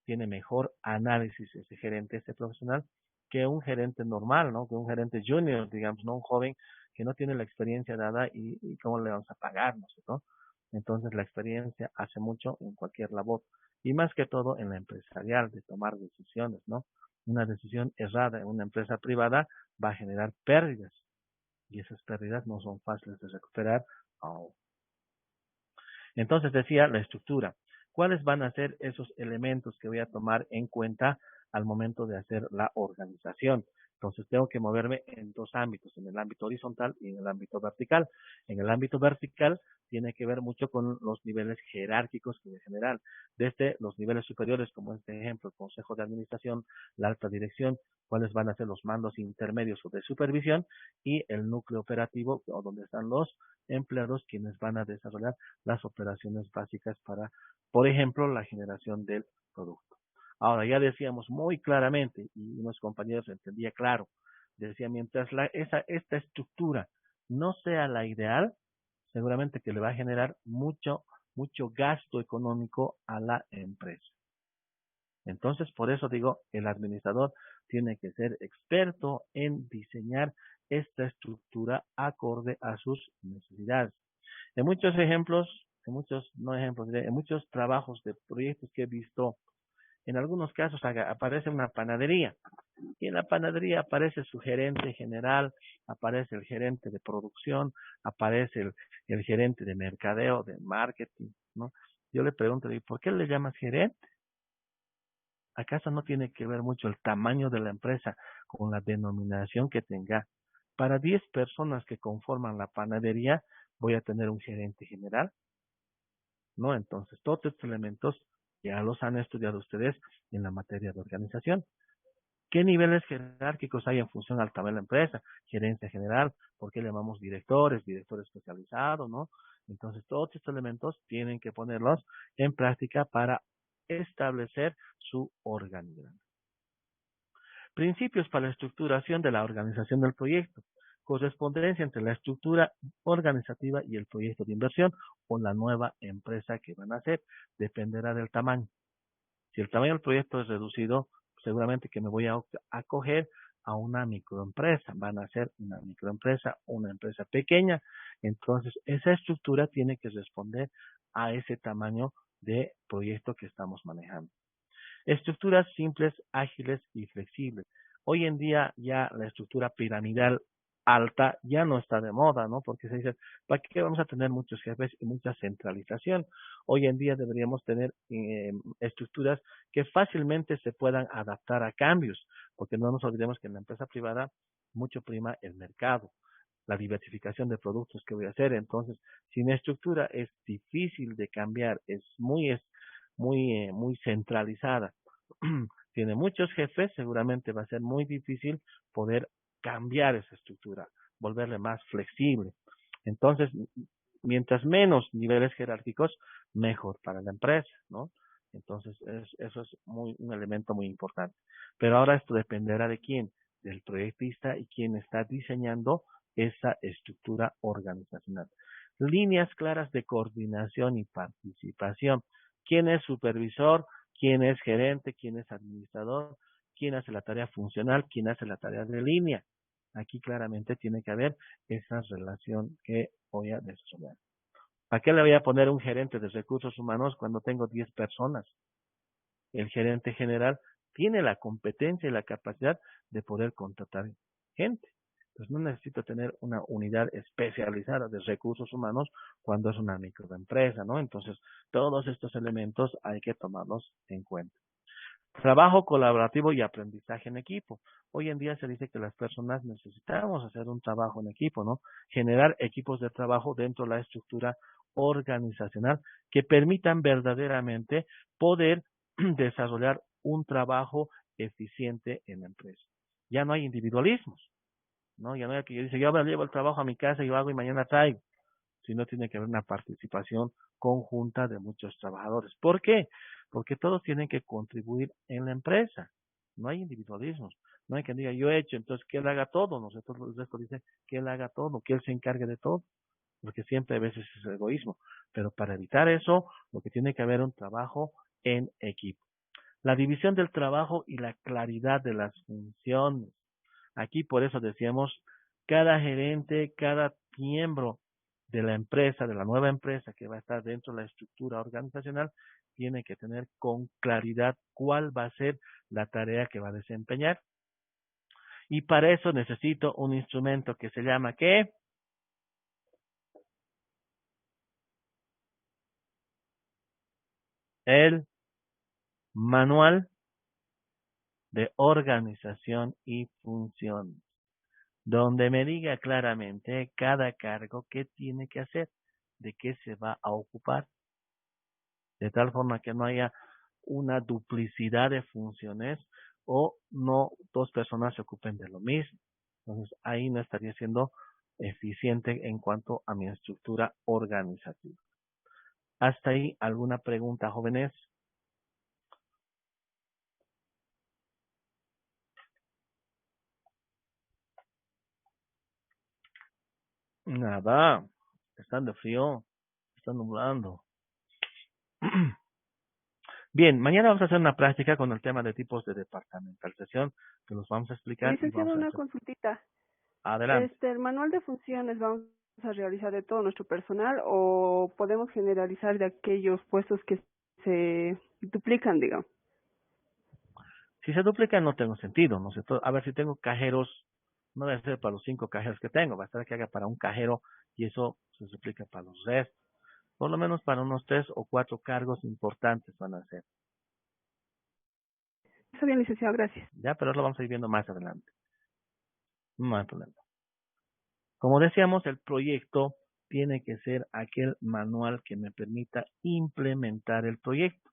tiene mejor análisis ese gerente, ese profesional, que un gerente normal, ¿no? Que un gerente junior, digamos, no un joven que no tiene la experiencia dada y cómo le vamos a pagar, ¿no? Entonces la experiencia hace mucho en cualquier labor y más que todo en la empresarial de tomar decisiones, ¿no? Una decisión errada en una empresa privada va a generar pérdidas y esas pérdidas no son fáciles de recuperar. Oh. Entonces decía la estructura. ¿Cuáles van a ser esos elementos que voy a tomar en cuenta al momento de hacer la organización? Entonces tengo que moverme en dos ámbitos, en el ámbito horizontal y en el ámbito vertical. En el ámbito vertical tiene que ver mucho con los niveles jerárquicos en general, desde los niveles superiores, como este ejemplo, el Consejo de Administración, la alta dirección, cuáles van a ser los mandos intermedios o de supervisión, y el núcleo operativo, o donde están los empleados quienes van a desarrollar las operaciones básicas para, por ejemplo, la generación del producto. Ahora, ya decíamos muy claramente, y unos compañeros entendía claro, decía, mientras esta estructura no sea la ideal, seguramente que le va a generar mucho gasto económico a la empresa. Entonces, por eso digo, el administrador tiene que ser experto en diseñar esta estructura acorde a sus necesidades. En muchos ejemplos, en muchos trabajos de proyectos que he visto, en algunos casos aparece una panadería y en la panadería aparece su gerente general, aparece el gerente de producción, aparece el gerente de mercadeo, de marketing, ¿no? Yo le pregunto, ¿y por qué le llamas gerente? ¿Acaso no tiene que ver mucho el tamaño de la empresa con la denominación que tenga? Para 10 personas que conforman la panadería, voy a tener un gerente general, ¿no? Entonces, todos estos elementos ya los han estudiado ustedes en la materia de organización. ¿Qué niveles jerárquicos hay en función al tamaño de la empresa? Gerencia general, ¿por qué le llamamos director especializado, ¿no? Entonces, todos estos elementos tienen que ponerlos en práctica para establecer su organigrama. Principios para la estructuración de la organización del proyecto. Correspondencia entre la estructura organizativa y el proyecto de inversión o la nueva empresa que van a hacer. Dependerá del tamaño. Si el tamaño del proyecto es reducido, seguramente que me voy a acoger a una microempresa. Van a ser una microempresa, una empresa pequeña. Entonces, esa estructura tiene que responder a ese tamaño de proyecto que estamos manejando. Estructuras simples, ágiles y flexibles. Hoy en día ya la estructura piramidal alta ya no está de moda, ¿no? Porque se dice, ¿para qué vamos a tener muchos jefes y mucha centralización? Hoy en día deberíamos tener estructuras que fácilmente se puedan adaptar a cambios, porque no nos olvidemos que en la empresa privada mucho prima el mercado, la diversificación de productos que voy a hacer. Entonces, sin estructura es difícil de cambiar, es muy centralizada. Tiene muchos jefes, seguramente va a ser muy difícil poder cambiar esa estructura, volverle más flexible. Entonces, mientras menos niveles jerárquicos, mejor para la empresa, ¿no? Entonces, eso es un elemento muy importante. Pero ahora esto dependerá de quién, del proyectista y quién está diseñando esa estructura organizacional. Líneas claras de coordinación y participación. ¿Quién es supervisor? ¿Quién es gerente? ¿Quién es administrador? ¿Quién hace la tarea funcional? ¿Quién hace la tarea de línea? Aquí claramente tiene que haber esa relación que voy a desarrollar. ¿A qué le voy a poner un gerente de recursos humanos cuando tengo 10 personas? El gerente general tiene la competencia y la capacidad de poder contratar gente. Pues no necesito tener una unidad especializada de recursos humanos cuando es una microempresa, ¿no? Entonces, todos estos elementos hay que tomarlos en cuenta. Trabajo colaborativo y aprendizaje en equipo. Hoy en día se dice que las personas necesitamos hacer un trabajo en equipo, ¿no? Generar equipos de trabajo dentro de la estructura organizacional que permitan verdaderamente poder desarrollar un trabajo eficiente en la empresa. Ya no hay individualismos, ¿no? Ya no hay que yo dice, yo me llevo el trabajo a mi casa, yo hago y mañana traigo. sino tiene que haber una participación conjunta de muchos trabajadores. ¿Por qué? Porque todos tienen que contribuir en la empresa. No hay individualismos. No hay quien diga, yo he hecho, entonces que él haga todo. Nosotros el resto dice que él haga todo, que él se encargue de todo. Porque siempre a veces es egoísmo. Pero para evitar eso, lo que tiene que haber un trabajo en equipo. La división del trabajo y la claridad de las funciones. Aquí por eso decíamos, cada gerente, cada miembro de la empresa, de la nueva empresa que va a estar dentro de la estructura organizacional, tiene que tener con claridad cuál va a ser la tarea que va a desempeñar. Y para eso necesito un instrumento que se llama ¿qué? El manual de organización y función, donde me diga claramente cada cargo qué tiene que hacer, de qué se va a ocupar, de tal forma que no haya una duplicidad de funciones o no dos personas se ocupen de lo mismo. Entonces ahí no estaría siendo eficiente en cuanto a mi estructura organizativa. ¿Hasta ahí alguna pregunta, jóvenes? Nada, están de frío, están nublando. Bien, mañana vamos a hacer una práctica con el tema de tipos de departamentalización, que los vamos a explicar y Licenciado, vamos a una hacer. consultita. Adelante. El manual de funciones vamos a realizar de todo nuestro personal o podemos generalizar de aquellos puestos que se duplican, digamos. Si se duplica no tengo sentido, ¿no sé? A ver si tengo cajeros, no debe ser para los 5 cajeros que tengo, va a estar que haga para un cajero y eso se duplica para los restos. Por lo menos para unos 3 o 4 cargos importantes van a ser. Está bien, licenciado, gracias. Ya, pero lo vamos a ir viendo más adelante. No hay problema. Como decíamos, el proyecto tiene que ser aquel manual que me permita implementar el proyecto.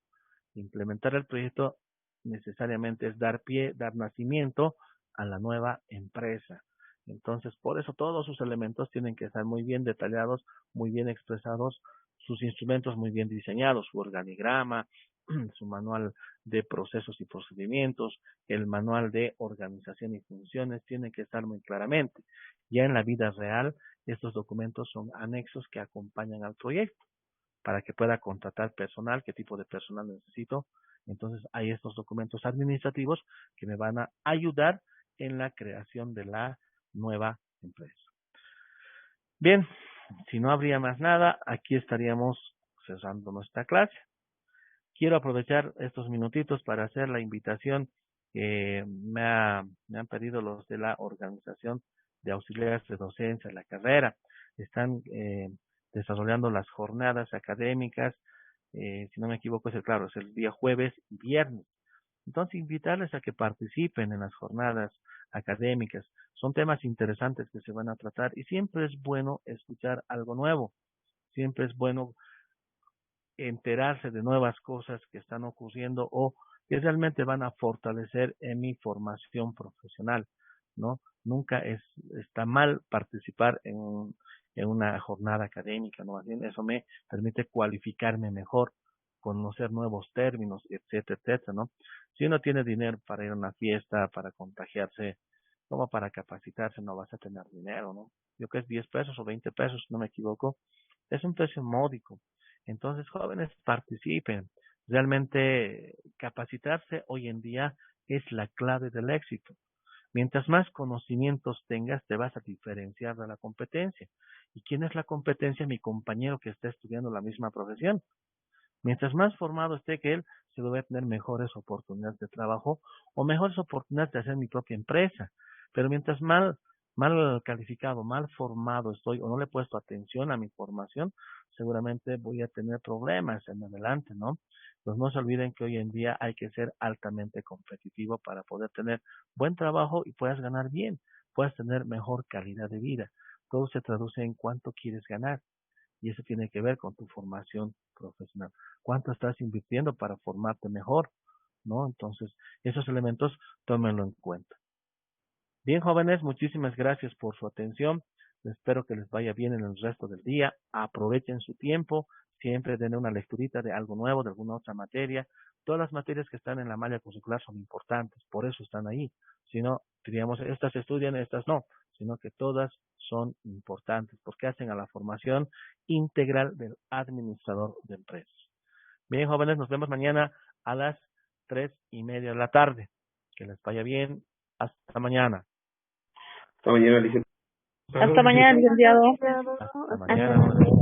Implementar el proyecto necesariamente es dar pie, dar nacimiento a la nueva empresa. Entonces, por eso todos sus elementos tienen que estar muy bien detallados, muy bien expresados, sus instrumentos muy bien diseñados, su organigrama, su manual de procesos y procedimientos, el manual de organización y funciones, tienen que estar muy claramente. Ya en la vida real, estos documentos son anexos que acompañan al proyecto para que pueda contratar personal, qué tipo de personal necesito. Entonces hay estos documentos administrativos que me van a ayudar en la creación de la nueva empresa. Bien, si no habría más nada, aquí estaríamos cerrando nuestra clase. Quiero aprovechar estos minutitos para hacer la invitación que me han pedido los de la organización de auxiliares de docencia en la carrera. Están desarrollando las jornadas académicas, si no me equivoco es el día jueves y viernes. Entonces, invitarles a que participen en las jornadas académicas. Son temas interesantes que se van a tratar y siempre es bueno escuchar algo nuevo. Siempre es bueno enterarse de nuevas cosas que están ocurriendo o que realmente van a fortalecer en mi formación profesional, ¿no? Nunca está mal participar en una jornada académica, ¿no? Más bien eso me permite cualificarme mejor, conocer nuevos términos, etcétera, etcétera, ¿no? Si uno tiene dinero para ir a una fiesta, para contagiarse, como para capacitarse, no vas a tener dinero, ¿no? Yo que es 10 pesos o 20 pesos, no me equivoco, es un precio módico. Entonces, jóvenes, participen. Realmente capacitarse hoy en día es la clave del éxito. Mientras más conocimientos tengas, te vas a diferenciar de la competencia. ¿Y quién es la competencia? Mi compañero que está estudiando la misma profesión. Mientras más formado esté que él, se va a tener mejores oportunidades de trabajo o mejores oportunidades de hacer mi propia empresa. Pero mientras mal calificado, mal formado estoy o no le he puesto atención a mi formación, seguramente voy a tener problemas en adelante, ¿no? Pues no se olviden que hoy en día hay que ser altamente competitivo para poder tener buen trabajo y puedas ganar bien, puedas tener mejor calidad de vida. Todo se traduce en cuánto quieres ganar y eso tiene que ver con tu formación profesional. ¿Cuánto estás invirtiendo para formarte mejor? ¿No? Entonces, esos elementos tómenlo en cuenta. Bien, jóvenes, muchísimas gracias por su atención. Espero que les vaya bien en el resto del día. Aprovechen su tiempo. Siempre den una lecturita de algo nuevo, de alguna otra materia. Todas las materias que están en la malla curricular son importantes, por eso están ahí. Si no, diríamos, estas se estudian, estas no, sino que todas son importantes porque hacen a la formación integral del administrador de empresas. Bien, jóvenes, nos vemos mañana a las 3:30 de la tarde. Que les vaya bien. Hasta mañana. Hasta mañana, licenciado. Hasta mañana, licenciado. Hasta mañana.